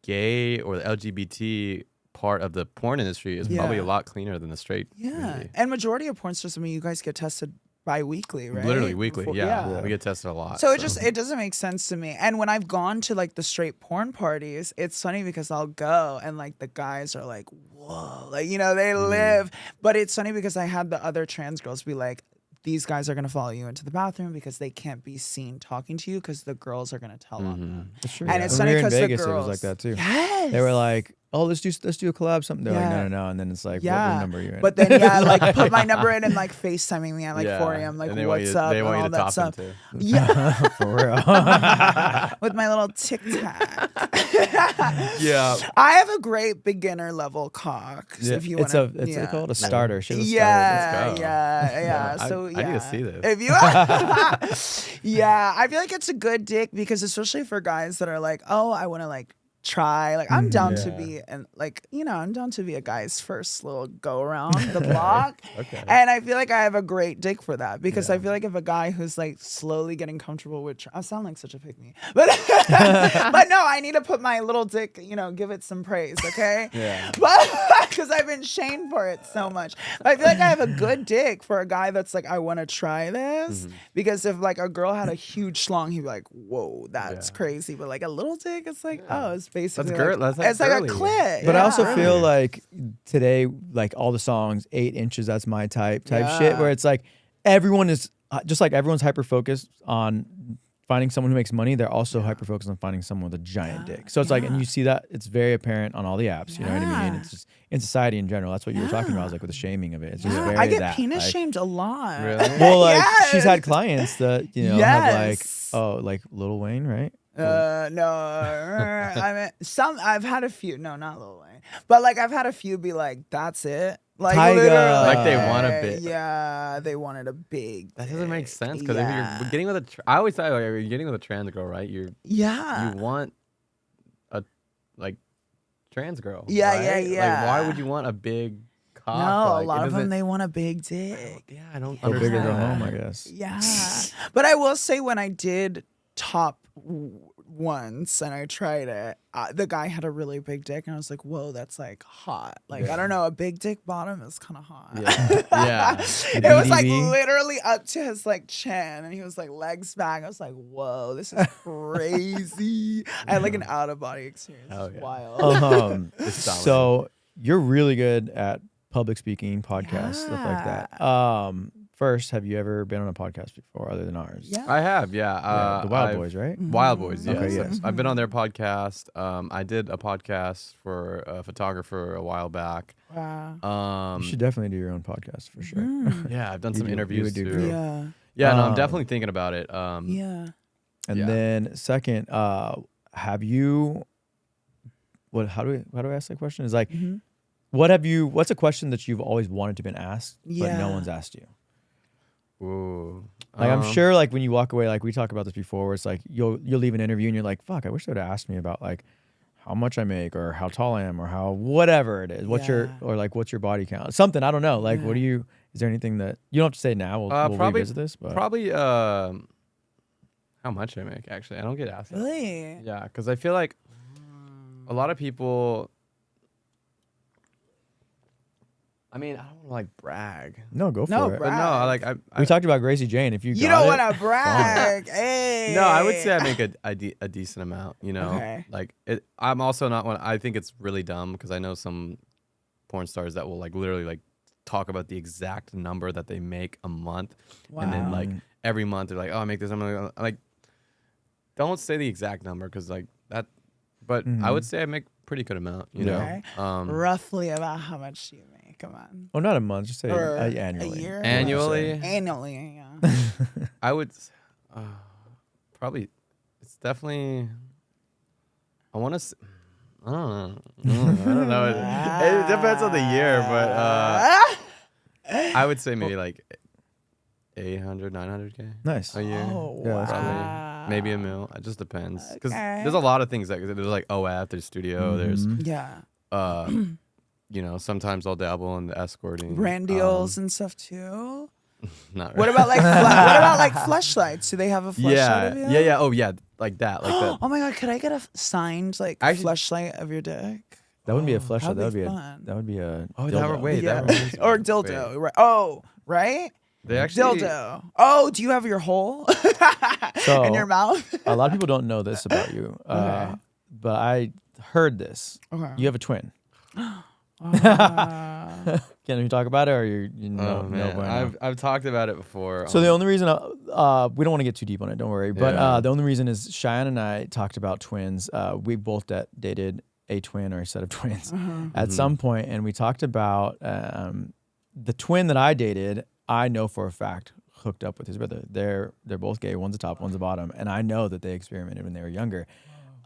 gay or the LGBT part of the porn industry is probably Yeah. a lot cleaner than the straight. Yeah, community. and majority of porn stars, I mean, you guys get tested bi-weekly, right? Literally weekly. Before- Yeah. We get tested a lot. So it doesn't make sense to me. And when I've gone to like the straight porn parties, it's funny because I'll go and like the guys are like, whoa, like, they Mm-hmm. live. But it's funny because I had the other trans girls be like, these guys are going to follow you into the bathroom because they can't be seen talking to you because the girls are going to tell on them. That's true. And it's When funny we were in because the Vegas, girls, it was like that too. Yes. They were like, oh, let's do a collab, something. They're like, Yeah. no, and then it's like, Yeah. what number are you in? But then like put my number in and like FaceTiming me at like 4 a.m. like and they want what's you, up They and want you all to that top stuff. them too. Yeah, For real. with my little TikTok. Yeah. I have a great beginner level cock. So if you want It's called a starter. Shit was yeah, started. Let's go. yeah. I- So I yeah, need to see this. If you, yeah, I feel like it's a good dick because especially for guys that are like, oh, I want to like try. Like I'm down to be and like I'm down to be a guy's first little go around the block. Okay. And I feel like I have a great dick for that because I feel like if a guy who's like slowly getting comfortable with, I sound like such a pick me, but but no, I need to put my little dick, give it some praise, okay? Yeah. But because I've been shamed for it so much, but I feel like I have a good dick for a guy that's like, I want to try this because if like a girl had a huge schlong, he'd be like, whoa, that's crazy. But like a little dick, it's like, oh, it's basically That's it's like a girly. clit. But I also yeah. feel like today, like all the songs, 8 inches, that's my type shit, where it's like everyone is just like everyone's hyper focused on finding someone who makes money. They're also hyper focused on finding someone with a giant dick. So it's like, and you see that it's very apparent on all the apps. You know what I mean? It's just in society in general. That's what you were talking about. I was like with the shaming of it. It's just very I get that, penis like, shamed a lot. Really? Well, like Yes. she's had clients that have like, Yes. oh, like Lil Wayne, right? No, I mean I've had a few. No, not Lil Wayne, but like I've had a few be like, "That's it." Like Tyga. literally, Like they want a bit. Yeah, they wanted a big. That doesn't make dick. sense because Yeah. if you're getting with I always thought like, you're getting with a trans girl, right? You want a like trans girl. Yeah, right? yeah. Like, why would you want a big cock? No, Like, a lot it of them doesn't- they want a big dick. Yeah, I don't Go big or understand. go that. home, I guess. Yeah, but I will say when I did top once and I tried it, the guy had a really big dick and I was like, whoa, that's like hot. Like I don't know, a big dick bottom is kind of hot. Yeah. It was like BDB. literally up to his like chin and he was like legs back. I was like, whoa, this is crazy. I had like an out of body experience. Oh, It's yeah. wild. So you're really good at public speaking, podcasts, stuff like that. First, have you ever been on a podcast before other than ours? Yeah. I have, yeah. The Wild Boys, right? Wild Boys, yes. Okay, yes. I've been on their podcast. I did a podcast for a photographer a while back. Wow. You should definitely do your own podcast for sure. Yeah, I've done You some do- you interviews would do too. great. Yeah. Yeah, no, I'm definitely thinking about it. Yeah. And Yeah. then second, have you? How do I ask that question? Is like, what's a question that you've always wanted to been asked, but no Yeah. one's asked you? Ooh. Like I'm sure, like when you walk away, like we talked about this before, where it's like you'll leave an interview and you're like, fuck, I wish they would have asked me about like how much I make or how tall I am or how whatever it is. What's your body count? Something, I don't know. Like what do you? Is there anything that you don't have to say now? We'll probably revisit this, but probably how much I make. Actually, I don't get asked that. Really? Yeah, because I feel like a lot of people. I mean, I don't want to like brag, no, go for No, it. but no, I like We talked about Gracie Jane. If you You got don't it, want to brag. Hey. No, I would say I make a decent amount. You know, Okay. like I'm also not one. I think it's really dumb because I know some porn stars that will like literally like talk about the exact number that they make a month, and then like every month they're like, oh, I make this. I'm like, don't say the exact number because like that. But I would say I make pretty good amount. You Okay. know, Roughly about how much do you make? Come on. Oh, not a month. Just say Or annually. a year? annually. Annually, yeah. I would probably. It's definitely. I want to. I don't know. It depends on the year, but I would say maybe like 800, 900K Nice. a year. Oh, Yeah, that's Probably. wow. Maybe a mil. It just depends. Because Okay. there's a lot of things. There's like OF, there's studio, there's, Yeah. sometimes I'll dabble in the escorting. Brand deals and stuff too. Not What really. about like what about like fleshlights? Do they have a fleshlight Yeah. of you? Yeah. Oh, yeah. Like that. Like that. Oh my god, could I get a signed like Actually- fleshlight of your dick? That wouldn't be a fleshlight. that'd be That fun. would be a. Oh, dildo. wait. Yeah. That reminds me. Or dildo. Wait. Right. Oh, right? They actually. Dildo. Oh, do you have your hole So, in your mouth? A lot of people don't know this about you, but I heard this. Okay. You have a twin. Can you talk about it, or you know? Oh, man. I've talked about it before. So the only reason we don't want to get too deep on it, don't worry. But Yeah. the only reason is Shayan and I talked about twins. We both dated a twin or a set of twins at some point, and we talked about the twin that I dated. I know for a fact hooked up with his brother. They're both gay. One's a top, one's a bottom, and I know that they experimented when they were younger.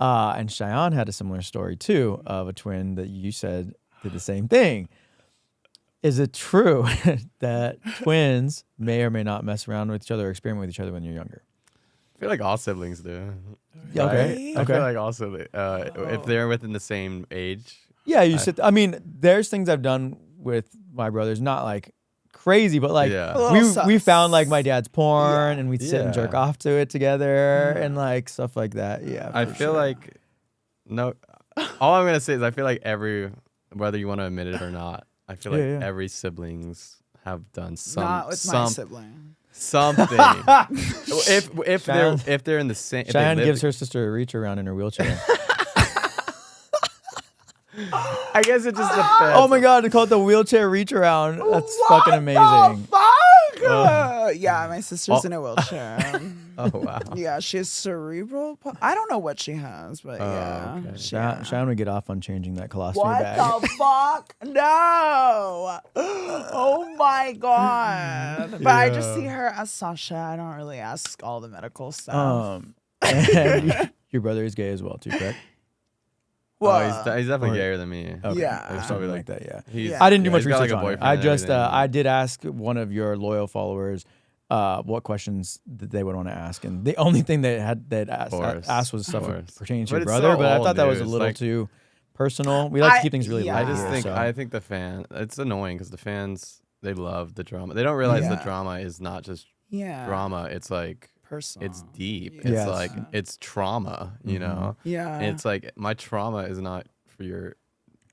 And Shayan had a similar story too of a twin that you said did the same thing. Is it true that twins may or may not mess around with each other or experiment with each other when you're younger? I feel like all siblings do. Yeah, okay. I feel like also if they're within the same age. Yeah, I mean, there's things I've done with my brothers, not like crazy, but like we found like my dad's porn and we'd sit and jerk off to it together and like stuff like that. Yeah, I feel like all I'm gonna say is I feel like whether you want to admit it or not, I feel like every siblings have done Not with my sibling. Something. if they're in the same. Shayan gives her sister a reach around in her wheelchair. I guess it just depends. Oh my god, they call it the wheelchair reach around. That's fucking amazing. Yeah, my sister's in a wheelchair. Oh wow. Yeah, she has cerebral. I don't know what she has, but yeah. Okay. Shayan would get off on changing that colostomy What bag. the fuck? No. Oh my god. But I just see her as Sasha. I don't really ask all the medical stuff. And your brother is gay as well too, correct? Well, he's definitely gayer than me. Okay. Yeah. Or something like that. Yeah. Yeah. I didn't do much he's got, research like, a on it. boyfriend I and just everything. I did ask one of your loyal followers what questions that they would want to ask, and the only thing they asked was stuff pertaining to your it's brother. so But I old, thought that was a dude. It's little like- too personal. We like to keep things really yeah. light. I think the fan. It's annoying because the fans they love the drama. They don't realize the drama is not just drama. It's like Personal. it's deep. Yes. It's like it's trauma. You know. Yeah. And it's like my trauma is not for your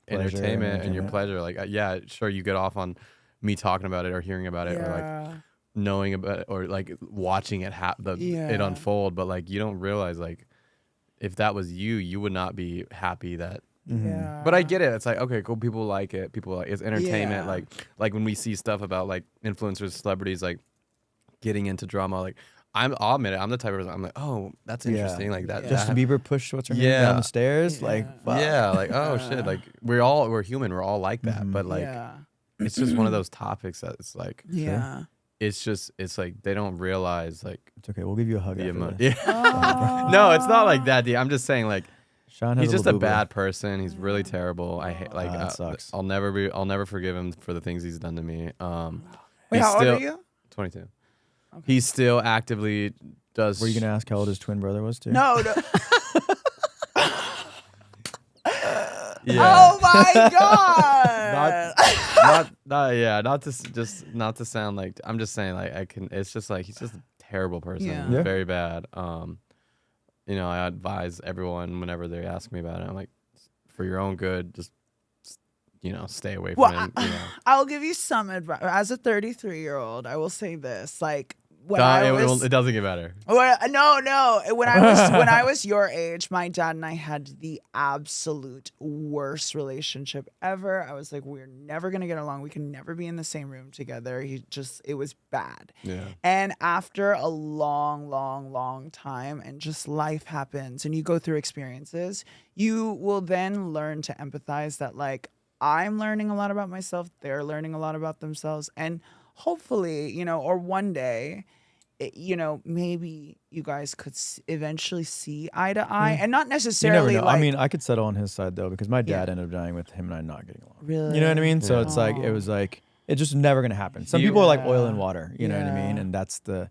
Pleasure, entertainment and your entertainment. pleasure. Like yeah, sure you get off on me talking about it or hearing about it or like knowing about it or like watching it it unfold, but like you don't realize like if that was you would not be happy that. Yeah. But I get it. It's like okay, cool. People like it. People like it's entertainment. Yeah. Like when we see stuff about like influencers, celebrities like getting into drama. Like I'll admit it. I'm the type of person. I'm like, oh, that's interesting. Like that. Justin Bieber pushed what's her name down the stairs. Like fuck. Yeah. Like oh shit. Like we're human. We're all like that. But like it's just one of those topics that it's like it's like they don't realize like It's okay. We'll give you a hug. the After amount. this. Yeah. No, it's not like that. I'm just saying like. Shayan has He's just a little boo-boo. bad person. He's really terrible. I hate like that sucks. I'll never forgive him for the things he's done to me. Wait, how old are you? 22. Okay. He still actively does. Were you gonna ask how old his twin brother was too? No. Yeah. Oh my god. not to sound like I'm just saying like it's just like he's just a terrible person. Yeah. He's very bad. I advise everyone whenever they ask me about it. I'm like, for your own good, just stay away from him. I'll give you some advice. As a 33-year-old, I will say this: like when it doesn't get better. No. When I was your age, my dad and I had the absolute worst relationship ever. I was like, we're never gonna get along. We can never be in the same room together. It was bad. Yeah. And after a long time, and just life happens, and you go through experiences, you will then learn to empathize. That like I'm learning a lot about myself. They're learning a lot about themselves, and hopefully, or one day. Maybe you guys could eventually see eye to eye, and not necessarily. You never know. Like, I mean, I could settle on his side though, because my dad ended up dying with him and I not getting along. Really? You know what I mean? So it's like it was like it's just never gonna happen. Some people are like oil and water. You know what I mean? And that's the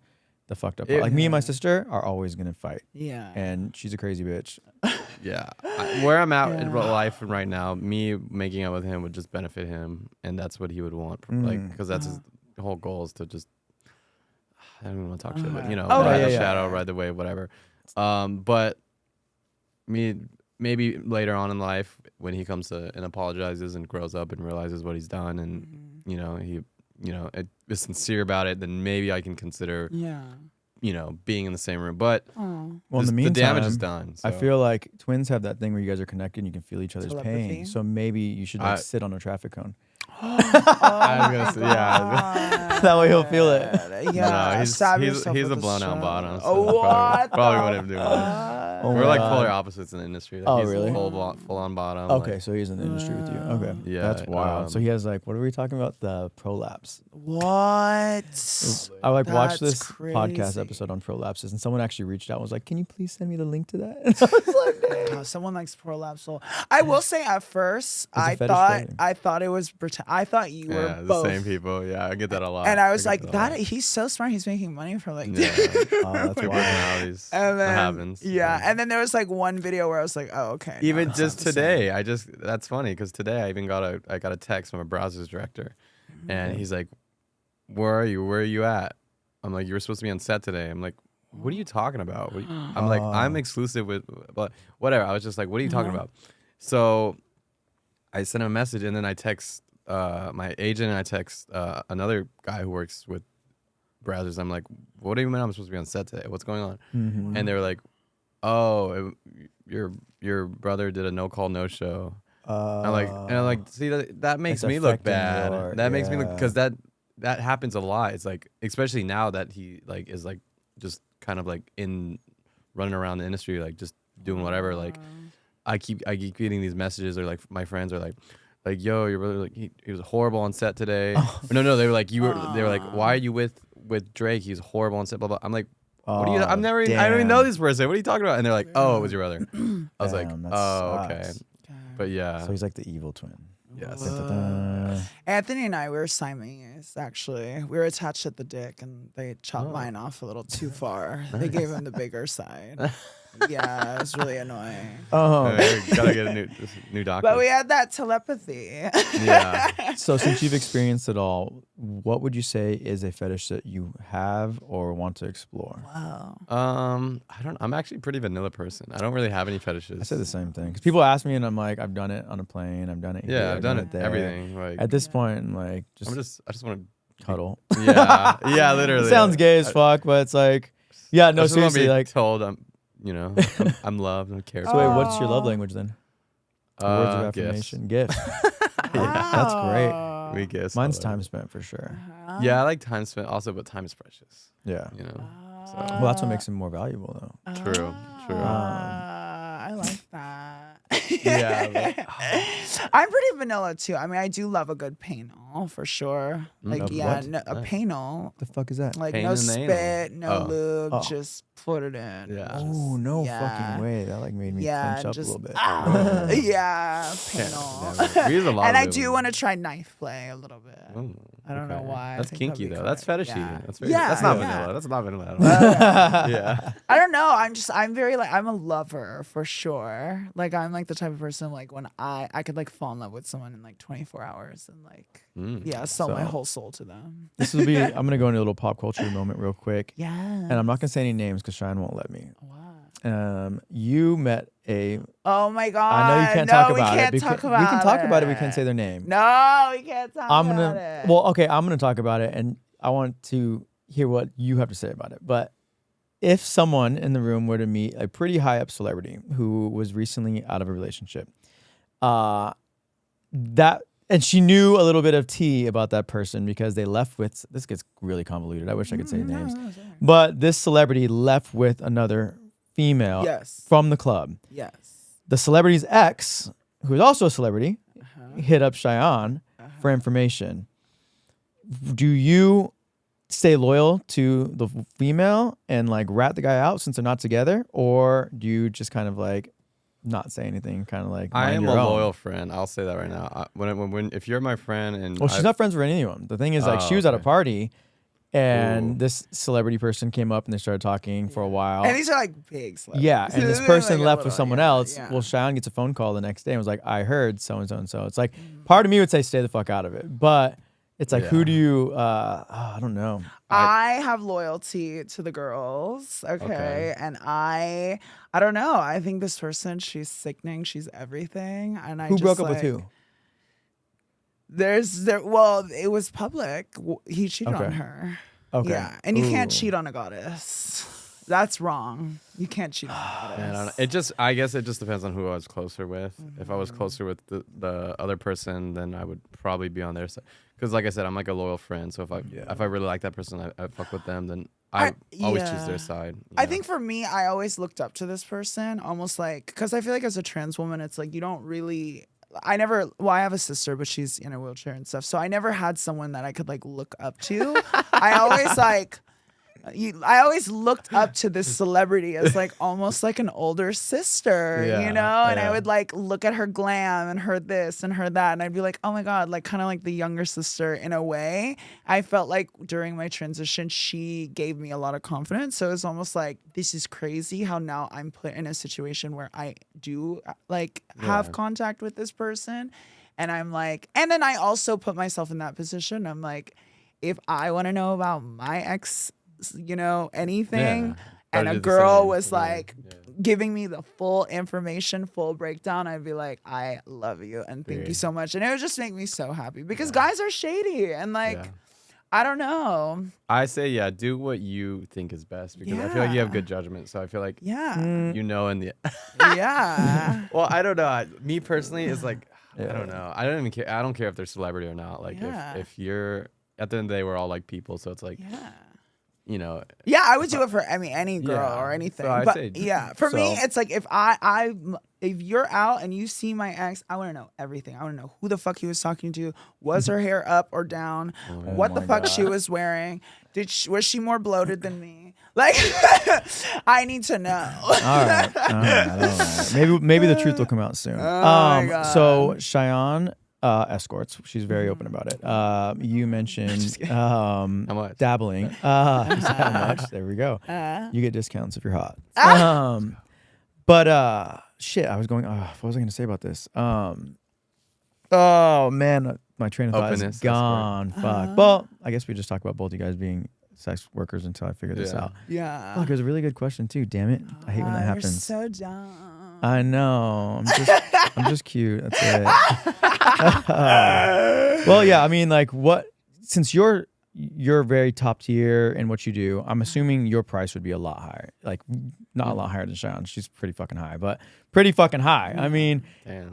fucked up part. Like me and my sister are always gonna fight. Yeah. And she's a crazy bitch. Yeah. Where I'm at in life right now, me making out with him would just benefit him, and that's what he would want. Like, because that's his whole goal is to just. I don't even want to talk shit, but ride the shadow, ride the wave, whatever. But maybe later on in life, when he comes to and apologizes and grows up and realizes what he's done, and he is sincere about it, then maybe I can consider being in the same room. But Well, in the meantime, the damage is done. So. I feel like twins have that thing where you guys are connected and you can feel each other's Telepathy. pain. So maybe you should sit on a traffic cone. I'm gonna say, yeah. That way he'll feel it. Yeah, No, he's stab he's yourself he's a with blown out straw. bottom. So Oh, what? probably wouldn't do much. Oh We're my like God. polar opposites in the industry. Like, Oh, he's really? full on bottom. Okay, like, so he's in the industry with you. Okay, Yeah, that's wild. So he has like, what are we talking about? The prolapse. What? I like watched That's this podcast crazy. episode on prolapses, and someone actually reached out and was like, "Can you please send me the link to that?" And I was like, Oh, someone likes prolapse. I will say at first a I fetish thought thing. I thought it was I thought you were yeah, the both. same people. Yeah, I get that a lot. And I was get like, a that lot. he's so smart. He's making money from like Yeah, "Oh, that's my wild." personalities. And That then, happens. yeah. And then there was like one video where I was like, oh, okay. no, Even it's just not the same. today, that's funny because today I even got a text from a browser's director, and he's like, "Where are you? Where are you at?" I'm like, "You were supposed to be on set today." I'm like, "What are you talking about?" I'm like, "I'm exclusive with," but whatever. I was just like, "What are you talking about?" So I sent him a message, and then I text my agent, and I text another guy who works with browsers. I'm like, "What do you mean I'm supposed to be on set today? What's going on?" And they were like, "Oh, your brother did a no call no show." I'm like, see, that makes It's me look affecting bad. your- That makes me look, yeah. because that happens a lot. It's like, especially now that he like is like just kind of like in running around the industry, like just doing whatever. Like I keep getting these messages, or like my friends are like, yo, your brother, like he was horrible on set today. No, they were like, they were like, why are you with Drake? He's horrible on set. Blah blah. I'm like, what do you? I don't even know this person. What are you talking about? And they're like, oh, it was your brother. I was like, Damn, that oh, okay. sucks. But yeah, So he's like the evil twin. yes. Da-da-da. Anthony and I, we were Siamese, actually. We were attached at the dick, and they chopped mine off a little too far. They gave him the bigger side. Yeah, it was really annoying. Oh, Gotta get a new doctor. But we had that telepathy. Yeah. so since you've experienced it all, what would you say is a fetish that you have or want to explore? Wow. I'm actually a pretty vanilla person. I don't really have any fetishes. I say the same thing because people ask me, and I'm like, I've done it on a plane, I've done it. Yeah, here, I've done it. there. Everything. Like, At this point, I'm like, I just want cuddle. to. Yeah. Yeah. Literally. Sounds gay as fuck, but it's like, yeah, no, I just wanna seriously, be like. told I'm loved and cared. So wait, what's your love language then? Words of Gifts. affirmation, gifts. That's great. We gifts. Mine's all time over. spent for sure. Yeah, I like time spent also, but time is precious. Yeah. You know. So Well, that's what makes him more valuable, though. true. I like that. Yeah. But, I'm pretty vanilla too. I mean, I do love a good panel for sure. Like, Of yeah, what? no, a Nice. panel. What the fuck is that? Like, Pain no in the anal. spit, no Oh. lube, Oh. just put it in. Yeah. Oh, no Yeah. fucking way. That like made me Yeah, clench up just a little bit. yeah, panel. Yeah, we use a lot And of I lube. do want to try knife play a little bit. Ooh, I don't know okay. why. I That's think kinky that'd be though. That's cool. fetishy. Yeah. That's very. Yeah, That's not yeah. vanilla. That's not vanilla at all. Yeah. I don't know. I'm very like, I'm a lover for sure. Like, I'm like the type of person, like, when I could like fall in love with someone in like 24 hours and like, yeah, sell my So- whole soul to them. This will be, I'm going to go into a little pop culture moment real quick. Yeah. And I'm not going to say any names because Shayan won't let me. Wow. You met a. Oh my God. I know you can't no, talk we about can't it. Talk we about can talk about it. We can't say their name. No, we can't talk I'm about gonna. it. Well, okay. I'm gonna talk about it, and I want to hear what you have to say about it. But if someone in the room were to meet a pretty high up celebrity who was recently out of a relationship, and she knew a little bit of tea about that person because they left with. This gets really convoluted. I wish I could say names, but this celebrity left with another female Yes. from the club. Yes. The celebrity's ex, who is also a celebrity, hit up Shayan for information. Do you stay loyal to the female and like rat the guy out since they're not together, or do you just kind of like not say anything, kind of like I mind am your a own? loyal friend. I'll say that right now. When if you're my friend and Well, she's not friends with any of them. The thing is, like, she was at a okay. party, and Ooh. this celebrity person came up and they started talking for a while. And these are like big celebrities. Yeah, and this Like person a left with little- someone yeah, else. yeah. Well, Shayan gets a phone call the next day and was like, I heard so and so and so. It's like, part of me would say stay the fuck out of it. But it's like, who Yeah. do you, I don't know. I have loyalty to the girls, okay? And I don't know. I think this person, she's sickening. She's everything. And I Who just, broke up with like, who? Well, it was public. He cheated Okay. on her. Okay. Yeah, and you can't Ooh. cheat on a goddess. That's wrong. You can't cheat on a goddess. Man, I don't know. I guess it just depends on who I was closer with. If I was closer with the other person, then I would probably be on their side. because like I said, I'm like a loyal friend. So if I really like that person, I fuck with them, then I always choose their side. I think for me, I always looked up to this person, almost like, because I feel like as a trans woman, it's like you don't really. I have a sister, but she's in a wheelchair and stuff. So I never had someone that I could like look up to. I always looked up to this celebrity as like almost like an older sister, you know? And I would like look at her glam and her this and her that. And I'd be like, oh my God, like kind of like the younger sister in a way. I felt like during my transition, she gave me a lot of confidence. So it's almost like, this is crazy how now I'm put in a situation where I do like have contact with this person. And I'm like, and then I also put myself in that position. I'm like, if I want to know about my ex, you know, anything, and a girl was like giving me the full information, full breakdown, I'd be like, I love you and thank you so much. And it would just make me so happy because guys are shady and like, I don't know. I say, do what you think is best because I feel like you have good judgment. So I feel like, you know, in the well, I don't know. Me personally is like, I don't know. I don't even care. I don't care if they're celebrity or not. Like if you're at the end of the day, we're all like people. So it's like, you know. Yeah, I would do it for any girl or anything. So but for me, it's like if if you're out and you see my ex, I want to know everything. I want to know who the fuck he was talking to. Was her hair up or down? What the fuck she was wearing? Was she more bloated than me? Like, I need to know. All right. Maybe the truth will come out soon. My God. So Shayan escorts. She's very open about it. You mentioned how much? dabbling. How much? There we go. You get discounts if you're hot. But shit, I was going. What was I going to say about this? Oh man, my train of thought is gone. Fuck. Well, I guess we just talk about both you guys being sex workers until I figure this out. Yeah. Fuck, it was a really good question too. Damn it, I hate when that happens. You're so dumb. I know. I'm just cute. That's it. Well, yeah. I mean, like, since you're very top tier in what you do, I'm assuming your price would be a lot higher. Like, not a lot higher than Shayan. She's pretty fucking high, but pretty fucking high. I mean,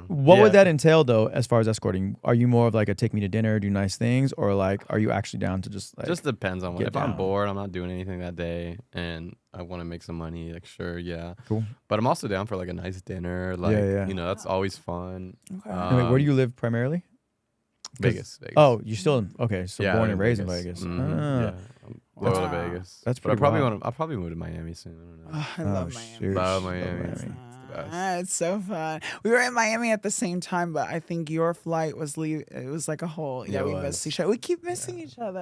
what would that entail though, as far as escorting? Are you more of like a take me to dinner, do nice things, or like, are you actually down to just like? Just depends on what. If I'm bored, I'm not doing anything that day, and I want to make some money. Like, sure, cool. But I'm also down for like a nice dinner. Like, you know, that's always fun. Okay. Wait, where do you live primarily? Vegas. Oh, you're still okay? So born and raised in Vegas. Mm-hmm. Yeah, I'm loyal to Vegas. That's pretty. But I'll probably move to Miami soon. I don't know. I love Miami. Shoot. Love Miami. It's the best. It's so fun. We were in Miami at the same time, but I think your flight was It was like a whole. Yeah, we missed each other. We keep missing each other.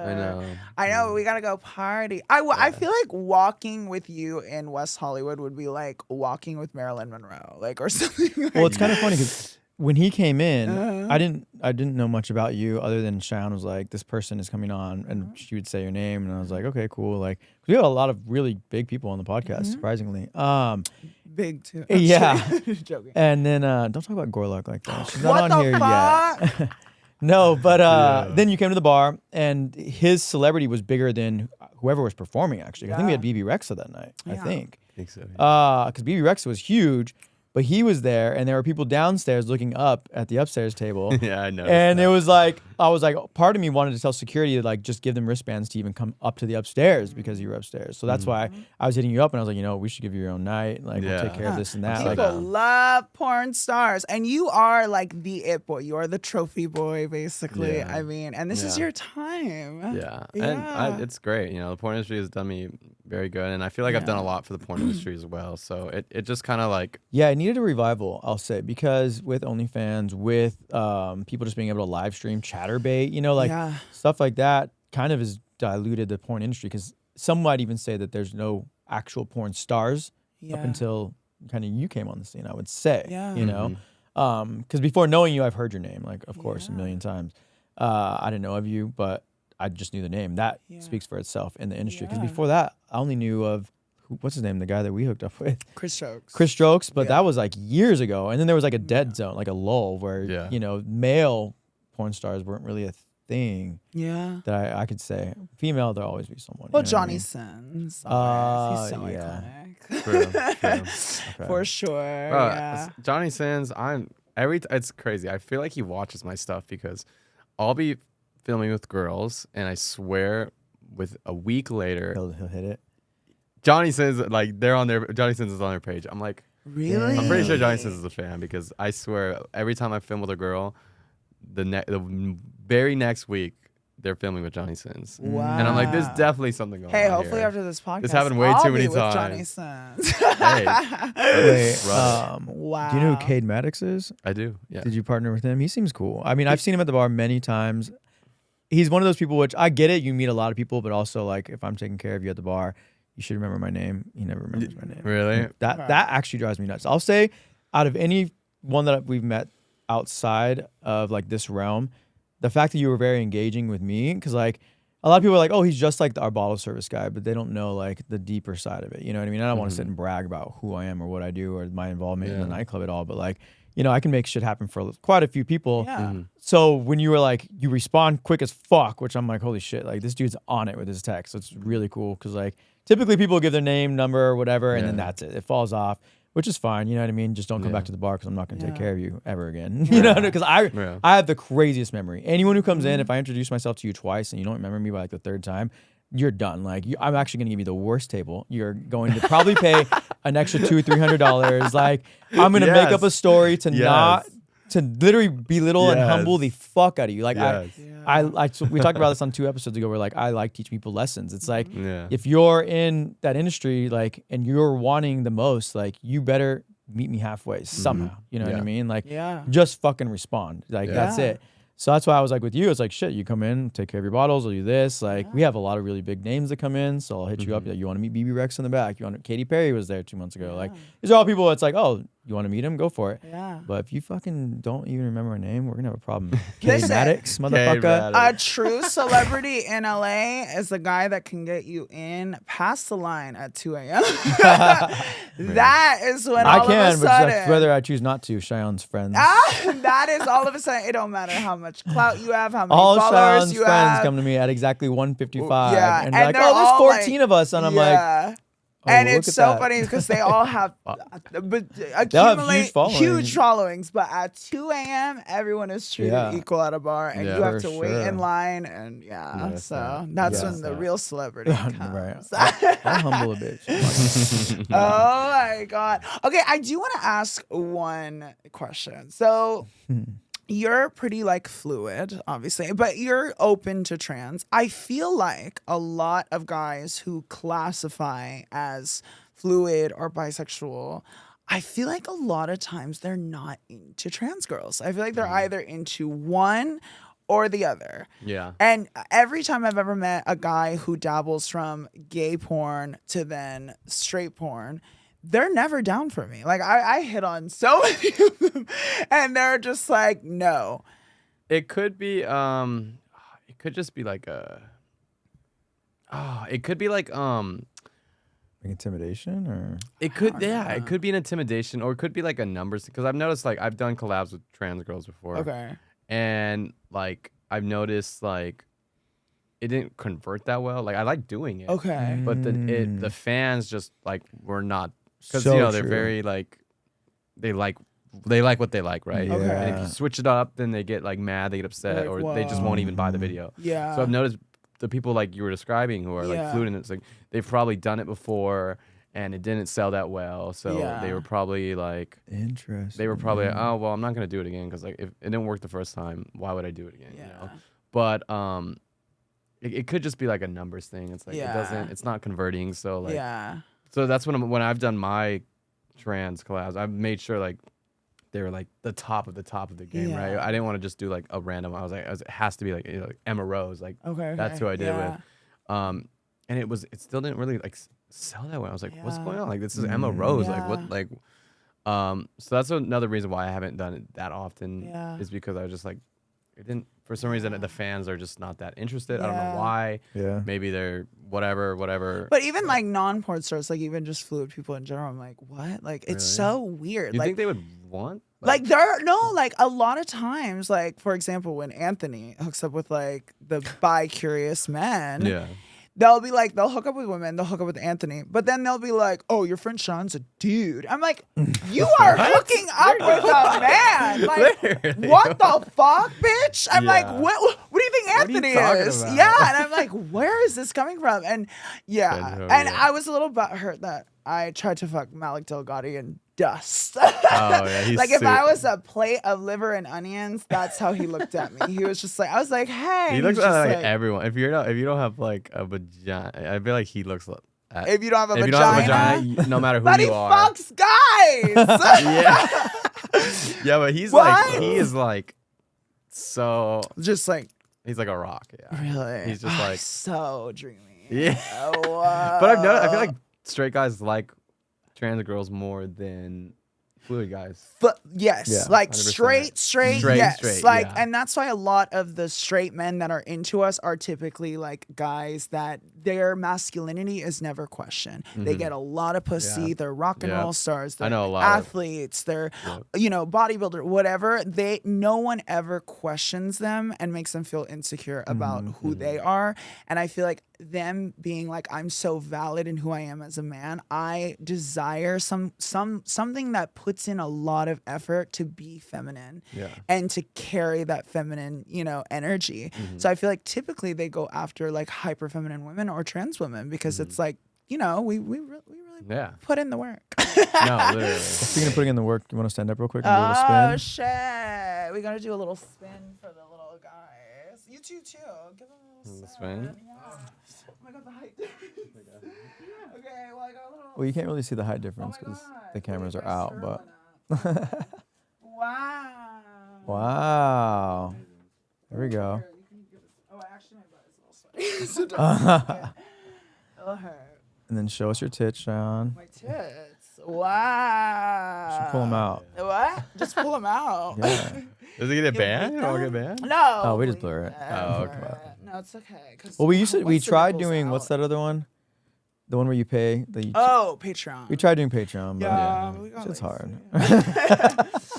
I know. We gotta go party. I feel like walking with you in West Hollywood would be like walking with Marilyn Monroe, like or something. Well, it's kind of funny because when he came in, I didn't know much about you other than Shayan was like, this person is coming on, and she would say your name, and I was like, okay, cool. Like, we have a lot of really big people on the podcast, surprisingly. Big too. Yeah. Joking. And then don't talk about Gorlock like that. She's What not on the here fuck? yet. No, but then you came to the bar, and his celebrity was bigger than whoever was performing. Actually, I think we had BB Rexa that night. I think so. Because BB Rexa was huge. But he was there, and there were people downstairs looking up at the upstairs table. Yeah, I know. And it was like, I was like, part of me wanted to tell security to like just give them wristbands to even come up to the upstairs because you were upstairs. So that's why I was hitting you up, and I was like, you know, we should give you your own night. Like, we'll take care of this and that. People love porn stars, and you are like the it boy. You are the trophy boy, basically. Yeah. I mean, and this is your time. Yeah. And it's great. You know, the porn industry has done me very good, and I feel like I've done a lot for the porn industry as well. So it just kind of like it needed a revival, I'll say, because with OnlyFans, with people just being able to live stream ChatterBait, you know, like stuff like that kind of has diluted the porn industry, because some might even say that there's no actual porn stars up until kind of you came on the scene, I would say, you know, because before knowing you, I've heard your name, like, of course, a million times. I didn't know of you, but I just knew the name. That speaks for itself in the industry, because before that, I only knew of what's his name? The guy that we hooked up with. Chris Strokes. Chris Strokes, but that was like years ago. And then there was like a dead zone, like a lull where, you know, male porn stars weren't really a thing. Yeah. That I could say. Female, there'll always be someone. Well, Johnny Sins. He's so iconic. True. For sure. Johnny Sins, it's crazy. I feel like he watches my stuff because I'll be filming with girls, and I swear, with a week later, He'll hit it. Johnny Sins like Johnny Sins is on their page. I'm like, Really? I'm pretty sure Johnny Sins is a fan because I swear every time I film with a girl, the very next week they're filming with Johnny Sins. Wow. And I'm like, there's definitely something going on. Hey, hopefully here. after this podcast, This happened way I'll too many be with Johnny times. Sins. Hey, Wait, Wow. do you know who Cade Maddox is? I do. Yeah. Did you partner with him? He seems cool. I mean, I've seen him at the bar many times. He's one of those people, which I get it. You meet a lot of people, but also like if I'm taking care of you at the bar, you should remember my name. He never remembers my name. Really? That actually drives me nuts. I'll say, out of any one that we've met outside of like this realm, the fact that you were very engaging with me, because like a lot of people are like, oh, he's just like our bottle service guy, but they don't know like the deeper side of it. You know what I mean? I don't want to sit and brag about who I am or what I do or my involvement in the nightclub at all, but like, you know, I can make shit happen for quite a few people. Yeah. So when you were like, you respond quick as fuck, which I'm like, holy shit, like this dude's on it with his text. So it's really cool because like typically people give their name, number, or whatever, and then that's it. It falls off, which is fine. You know what I mean? Just don't come back to the bar because I'm not going to take care of you ever again. You know, because I have the craziest memory. Anyone who comes in, if I introduce myself to you twice and you don't remember me by like the third time, you're done. Like I'm actually going to give you the worst table. You're going to probably pay an extra $200-$300. Like I'm going to make up a story to not to literally belittle and humble the fuck out of you. Like we talked about this on 2 episodes ago where like I like teaching people lessons. It's like if you're in that industry like and you're wanting the most, like you better meet me halfway somehow. You know what I mean? Like just fucking respond. Like that's it. So that's why I was like with you, it's like shit, you come in, take care of your bottles, I'll do this. Like we have a lot of really big names that come in. So I'll hit you up. Like, you want to meet BB Rex in the back? You want Katy Perry was there 2 months ago. Like these are all people that's like, oh, you want to meet him? Go for it. Yeah. But if you fucking don't even remember our name, we're gonna have a problem. Listen, Maddox, motherfucker. A true celebrity in LA is the guy that can get you in past the line at 2 a.m. That is when I all can, of a but sudden, just whether I choose not to. Shayan's friends. that is all of a sudden. It don't matter how much clout you have, how many All followers Shayan's you friends have. come to me at exactly 1:55. Yeah, and they're like, they're oh, there's all 14 like, of us. And I'm like, and look it's at so that. funny because they all have huge followings. huge followings, but at 2 a.m. everyone is treated equal at a bar, and you have to wait in line, and so that's when the real celebrity comes. Right. I'll humble a bitch. Oh my god. Okay, I do want to ask one question. So you're pretty like fluid, obviously, but you're open to trans. I feel like a lot of guys who classify as fluid or bisexual, I feel like a lot of times they're not into trans girls. I feel like they're either into one or the other. Yeah. And every time I've ever met a guy who dabbles from gay porn to then straight porn, they're never down for me. Like I hit on so many of them and they're just like, no. It could be it could just be like it could be like intimidation or it could it could be an intimidation or it could be like a numbers because I've noticed like I've done collabs with trans girls before. Okay. And like I've noticed like it didn't convert that well. Like I like doing it. Okay. But the fans just like were not because So you know they're true. very like they like what they like, right? Yeah. Okay. And if you switch it up, then they get like mad, they get upset, Like, or they just won't even buy the video. Yeah. So I've noticed the people like you were describing who are like fluid, and it's like they've probably done it before and it didn't sell that well. So they were probably like interesting. They were probably oh well, I'm not gonna do it again because like if it didn't work the first time, why would I do it again? Yeah. You know? But it could just be like a numbers thing. It's like it's not converting. So like so that's when I've done my trans collabs, I've made sure like they were like the top of the game, right? I didn't want to just do like a random. I was like, it has to be like, you know, like Emma Rose, like that's who I did it with. And it still didn't really like sell that way. I was like, what's going on? Like this is Emma Rose, like what, like, so that's another reason why I haven't done it that often is because I was just like, it didn't. For some reason, the fans are just not that interested. I don't know why. Yeah. Maybe they're whatever. But even like non-porn stars, like even just fluid people in general, I'm like, what? Like it's so weird. You like, think they would want? Like like a lot of times, like for example, when Anthony hooks up with like the bi-curious men, they'll be like, they'll hook up with women, they'll hook up with Anthony, but then they'll be like, oh, your friend Sean's a dude. I'm like, you are hooking up with a man. Like, Literally. what the fuck, bitch? I'm like, Yeah. what do you think What are you Anthony talking is? about? Yeah, and I'm like, where is this coming from? And yeah, Transphobia. and I was a little butthurt that I tried to fuck Malik Delgado and dust. Oh yeah, he's Like if I super- was a plate of liver and onions, that's how he looked at me. He was just like, I was like, hey. He and looks he's just like everyone. If you don't have like a vagina, I feel like he looks. if you don't have a if vagina, you don't have a vagina, no matter who but he you are. fucks guys. Yeah. Yeah, but he's What? like he is like so. Just like, He's like a rock. Yeah. really? He's just like so dreamy. yeah. Whoa. But I've noticed. I feel like straight guys like trans girls more than fluid guys. But yes, Yeah, like 100%. straight, Straight, yes. straight, Like, yeah. and that's why a lot of the straight men that are into us are typically like guys that their masculinity is never questioned. They get a lot of pussy. Yeah. They're rock and Yeah. roll stars. They're I know a lot of- athletes. They're bodybuilder, whatever. No one ever questions them and makes them feel insecure about who they are. And I feel like them being like, I'm so valid in who I am as a man. I desire something that puts in a lot of effort to be feminine Yeah. and to carry that feminine, energy. So I feel like typically they go after like hyper feminine women or trans women because it's like, we really Yeah. put in the work. No, literally. Speaking of putting in the work, you want to stand up real quick and do a little Oh spin? shit. We gotta do a little spin for the little guys. You two too. Give them a little spin? Yeah. Oh my god, the height difference. Okay, well I got a little. Well, you can't really see the height Oh difference my because God. the cameras What are if I out, stir but one up? Wow. wow. There we go. Here, you can give us- Oh, actually my butt is a little sweaty. So don't- It'll hurt. And then show us your tits, Shayan. My tits. Wow. Should pull them out. What? Just pull them out. Yeah. Does it get a ban? You don't get banned? No. Oh, we just blur it. Oh, okay. No, it's okay. 'cause Well, we once the tried nipple's doing, out- what's that other one? The one where you pay. Oh, Patreon. We tried doing Patreon, but Yeah, we got it's lazy. hard.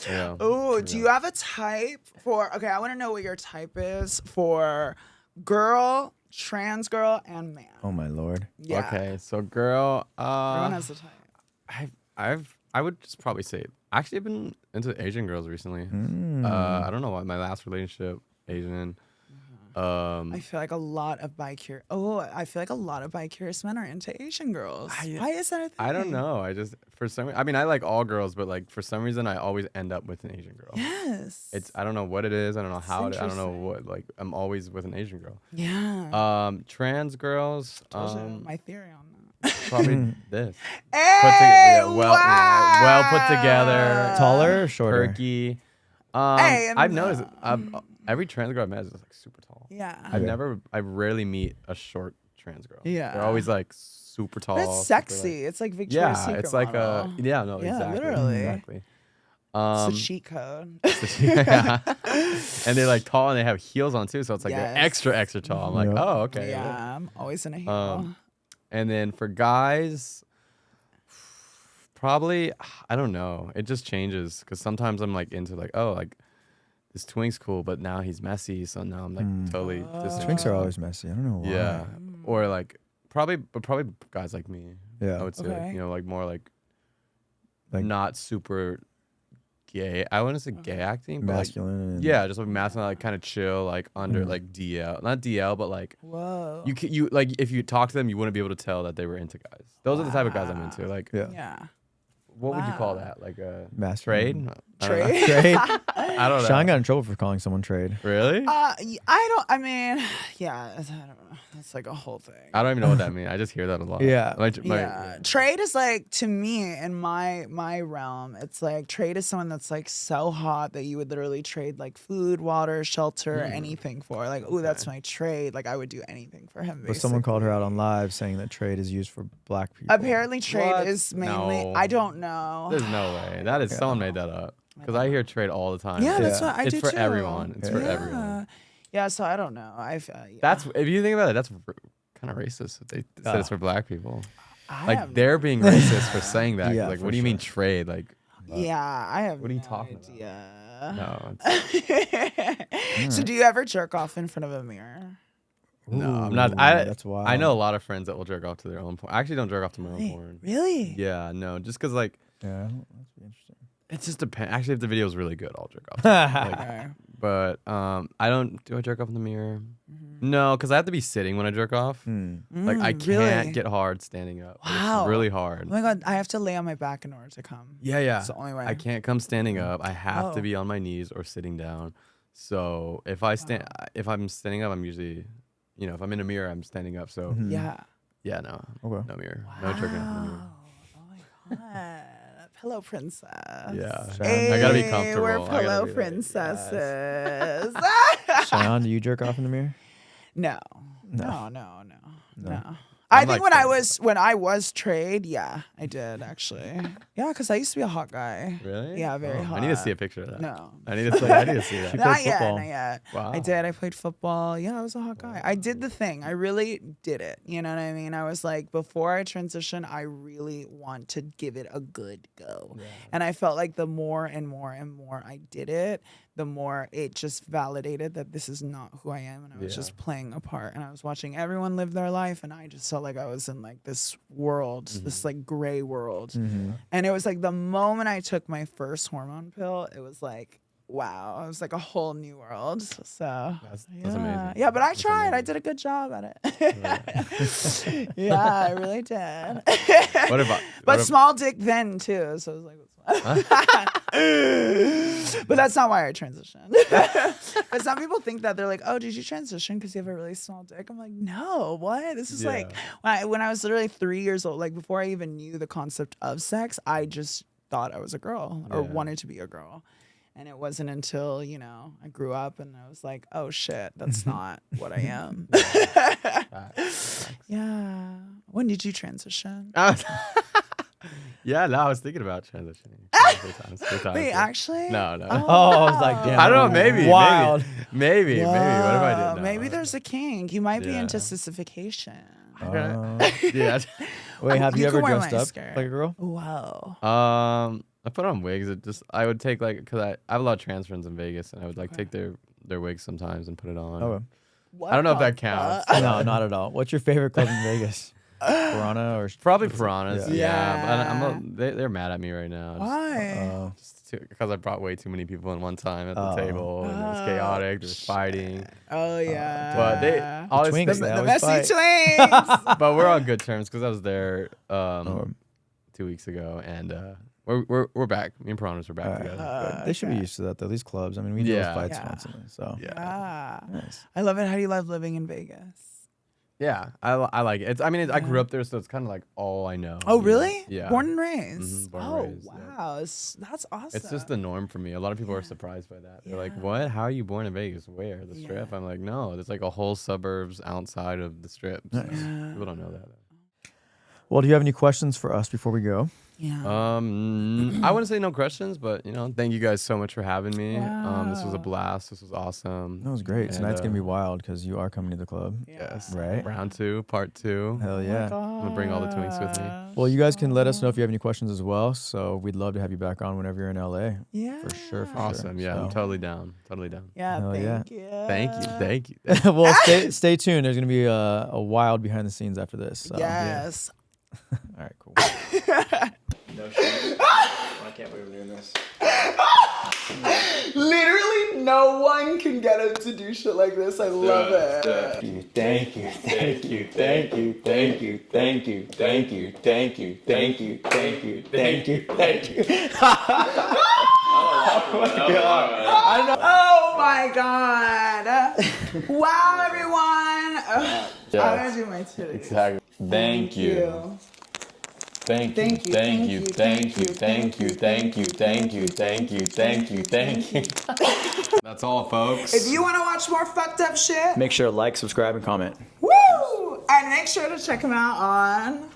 Yeah. Oh, do you have a type for? Okay, I want to know what your type is for girl, trans girl, and man. Oh my lord. Yeah. Okay, so girl, Everyone has a type. I would just probably say actually I've been into Asian girls recently. Mm. I don't know why my last relationship Asian. I feel like a lot of bi-curious. Oh, I feel like a lot of bi-curious men are into Asian girls. Why is that a thing? I don't know. I just for some. I mean, I like all girls, but like for some reason, I always end up with an Asian girl. Yes. I don't know what it is. I don't know how. I don't know interesting. what. Like I'm always with an Asian girl. Yeah. Trans girls. Told you my theory on that. Probably this. Hey, well put together. Taller or shorter? Perky. Hey, I've noticed. Every trans girl I've met is like super tall. Yeah. I rarely meet a short trans girl. Yeah. They're always like super tall. But it's super, sexy. It's like Victoria's yeah, Secret it's like model. yeah, Yeah, exactly. literally. Exactly. It's a cheat code. Yeah. And they're like tall and they have heels on too, so it's like Yes. they're extra tall. I'm like, Yep. oh, okay. Yeah, I'm always in a heel. And then for guys, probably I don't know. It just changes because sometimes I'm like into like, oh, like this twink's cool, but now he's messy, so now I'm like totally disinterested. Twinks are always messy. I don't know why. Yeah. Or like probably guys like me. Yeah. I would say Okay. like, like more like Like- not super gay. I wouldn't say gay acting, but like, Masculine. and- yeah, just like masculine, like kind of chill, like under like DL, not DL, but like Whoa. you like if you talk to them, you wouldn't be able to tell that they were into guys. Those are the type of guys I'm into. Like, Yeah. Yeah. what would you call Wow. that? Like a Masculine. trade? I don't know. Trade. Trade. I don't know. Sean got in trouble for calling someone trade. Really? I mean, yeah, I don't know. That's like a whole thing. I don't even know what that means. I just hear that a lot. Yeah. Yeah, trade is like, to me in my realm, it's like trade is someone that's like so hot that you would literally trade like food, water, shelter, anything for. Like, ooh, that's my trade. Like I would do anything for him. But someone called her basically. out on live saying that trade is used for black people. Apparently, trade What? is mainly. No. I don't know. There's no way. That is someone made that up. Because I hear trade all the time. Yeah, that's Yeah. what I It's do for too. everyone. It's for everyone. Yeah, so I don't know. I've yeah. That's if you think about it, that's kind of racist. If they said it's for black people. I Like have they're being racist for saying that. 'Cause, Yeah, like, for what do you mean sure. trade? Like, Yeah, I have. What are you no talking about? idea. no. It's, So do you ever jerk off in front of a mirror? No, I'm Ooh, not. that's wild. I know a lot of friends that will jerk off to their own porn. I actually don't jerk off to my own porn. Really? Yeah, no, just because like Yeah, that's interesting. it just depends. Actually, if the video is really good, I'll jerk off. Like, Okay. but I don't. Do I jerk off in the mirror? No, because I have to be sitting when I jerk off. Like I can't really? get hard standing up. Like, Wow. It's really Oh hard. my god, I have to lay on my back in order to come. Yeah. It's the only way. I can't come standing up. I have Oh. to be on my knees or sitting down. So if I'm standing up, I'm usually, if I'm in a mirror, I'm standing up. So Yeah. yeah, no, Okay. no mirror, no jerking off in the mirror. Oh my god. Pillow princess. Yeah, Shayan, I gotta be Hey, comfortable. We're I gotta pillow be like, princesses. Shayan, do you jerk off in the mirror? No. No. No. I think like when I was trade, yeah, I did actually. Yeah, because I used to be a hot guy. Really? Yeah, very hot. I need to see a picture of that. No. I need to see that. played Not yet, football. not yet. Wow. I did. I played football. Yeah, I was a hot guy. I did the thing. I really did it. You know what I mean? I was like, before I transitioned, I really want to give it a good go. Yeah. And I felt like the more and more and more I did it, the more it just validated that this is not who I am. And I was just playing a part. And I was watching everyone live their life. And I just felt like I was in like this world, this like gray world. And it was like the moment I took my first hormone pill, it was like, wow, it was like a whole new world. So That's amazing. yeah, but I That's tried. I amazing. did a good job at it. Yeah, I really did. What about? But small dick then too. So I was like, but that's not why I transitioned. But some people think that they're like, oh, did you transition because you have a really small dick? I'm like, no, what? This is like when I was literally 3 years old, like before I even knew the concept of sex, I just thought I was a girl or wanted to be a girl. And it wasn't until, I grew up and I was like, oh shit, that's not what I am. Yeah. When did you transition? Yeah, no, I was thinking about transitioning. Three times. Wait, actually? No. Oh, I was like, damn. I don't know. Maybe. Wild. Maybe. What if I did? No. Maybe there's a kink. You might be into Yeah. sissification. Yeah. Wait, have you You ever can wear dressed my up skirt. like a girl? Whoa. I put on wigs. I would take because I have a lot of trans friends in Vegas, and I would take their wigs sometimes and put it on. Okay. What I don't know if the that counts. No, not at all. What's your favorite club in Vegas? Piranha or Probably piranhas. Yeah. But they're mad at me right now. Why? Because I brought way too many people in one time at the table, and it was chaotic. There was fighting. Oh yeah. But they always twinks, they the always messy fight. twins. but we're on good terms because I was there 2 weeks ago, and we're back. Me and Piranhas are back together. They should be used to that though. These clubs. I mean, we do those Yeah. fights Yeah. constantly. So Yeah. nice. I love it. How do you love living in Vegas? Yeah, I like it. I grew up there, so it's kind of like all I know. Oh, you know? really? Yeah. Born and raised. born and Oh, raised, yeah. wow. That's awesome. It's just the norm for me. A lot of people are surprised by that. They're like, "What? How are you born in Vegas? Where? The Strip?" Yeah. I'm like, "No, there's like a whole suburbs outside of the Strip." So Nice. people don't know that. Well, do you have any questions for us before we go? Yeah. I wouldn't say no questions, but thank you guys so much for having me. This was a Wow. blast. This was awesome. That was great. And, Tonight's gonna be wild because you are coming to the club. Yes. Right. Round 2, part 2. Hell yeah. I'm gonna bring all the twinks with me. Well, you guys can let us know if you have any questions as well. So we'd love to have you back on whenever you're in LA. Yeah. For sure. For Awesome. Yeah, I'm So- totally down. Totally down. Yeah. Hell yeah. Thank you. Thank you. well, stay tuned. There's gonna be a wild behind the scenes after this. So, yeah. Yes. All right. Cool. No shit. I can't believe we're doing this. Literally, no one can get him to do shit like this. I love it. Thank you. Thank you. Thank you. Thank you. Thank you. Thank you. Thank you. Thank you. Thank you. Thank you. Thank you. Oh my god. Oh my god. Wow, everyone. I'm gonna do my titties. Exactly. Thank you. Thank you. Thank you. Thank you. Thank you. Thank you. Thank you. Thank you. Thank you. Thank you. Thank you. That's all, folks. If you want to watch more fucked up shit, Make sure to like, subscribe, and comment. woo! And make sure to check him out on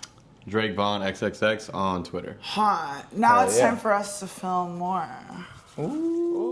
Drake Vaughn XXX on Twitter. Haunt. Now it's yeah. time for us to film more. Ooh.